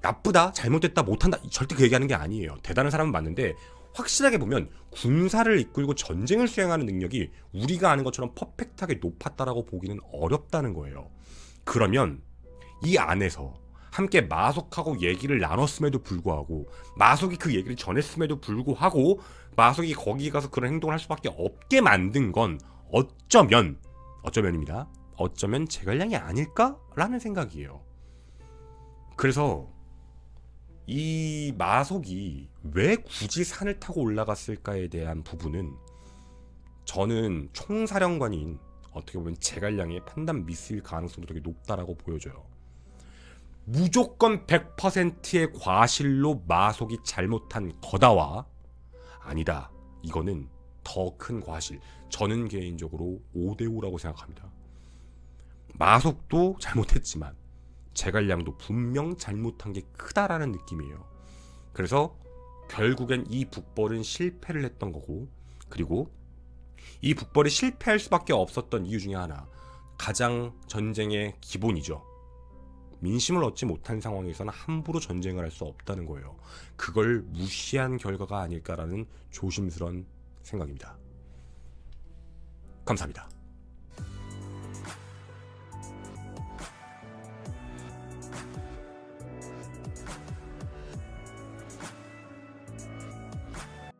나쁘다, 잘못됐다, 못한다 절대 그 얘기하는 게 아니에요. 대단한 사람은 맞는데 확실하게 보면 군사를 이끌고 전쟁을 수행하는 능력이 우리가 아는 것처럼 퍼펙트하게 높았다라고 보기는 어렵다는 거예요. 그러면 이 안에서 함께 마속하고 얘기를 나눴음에도 불구하고, 마속이 그 얘기를 전했음에도 불구하고 마속이 거기 가서 그런 행동을 할 수밖에 없게 만든 건 어쩌면입니다. 어쩌면 제갈량이 아닐까라는 생각이에요. 그래서 이 마속이 왜 굳이 산을 타고 올라갔을까에 대한 부분은 저는 총사령관인 어떻게 보면 제갈량의 판단 미스일 가능성도 되게 높다라고 보여져요. 무조건 100%의 과실로 마속이 잘못한 거다와 아니다, 이거는 더 큰 과실, 저는 개인적으로 5대5라고 생각합니다. 마속도 잘못했지만 제갈량도 분명 잘못한 게 크다라는 느낌이에요. 그래서 결국엔 이 북벌은 실패를 했던 거고, 그리고 이 북벌이 실패할 수밖에 없었던 이유 중에 하나, 가장 전쟁의 기본이죠. 민심을 얻지 못한 상황에서는 함부로 전쟁을 할 수 없다는 거예요. 그걸 무시한 결과가 아닐까라는 조심스러운 생각입니다. 감사합니다.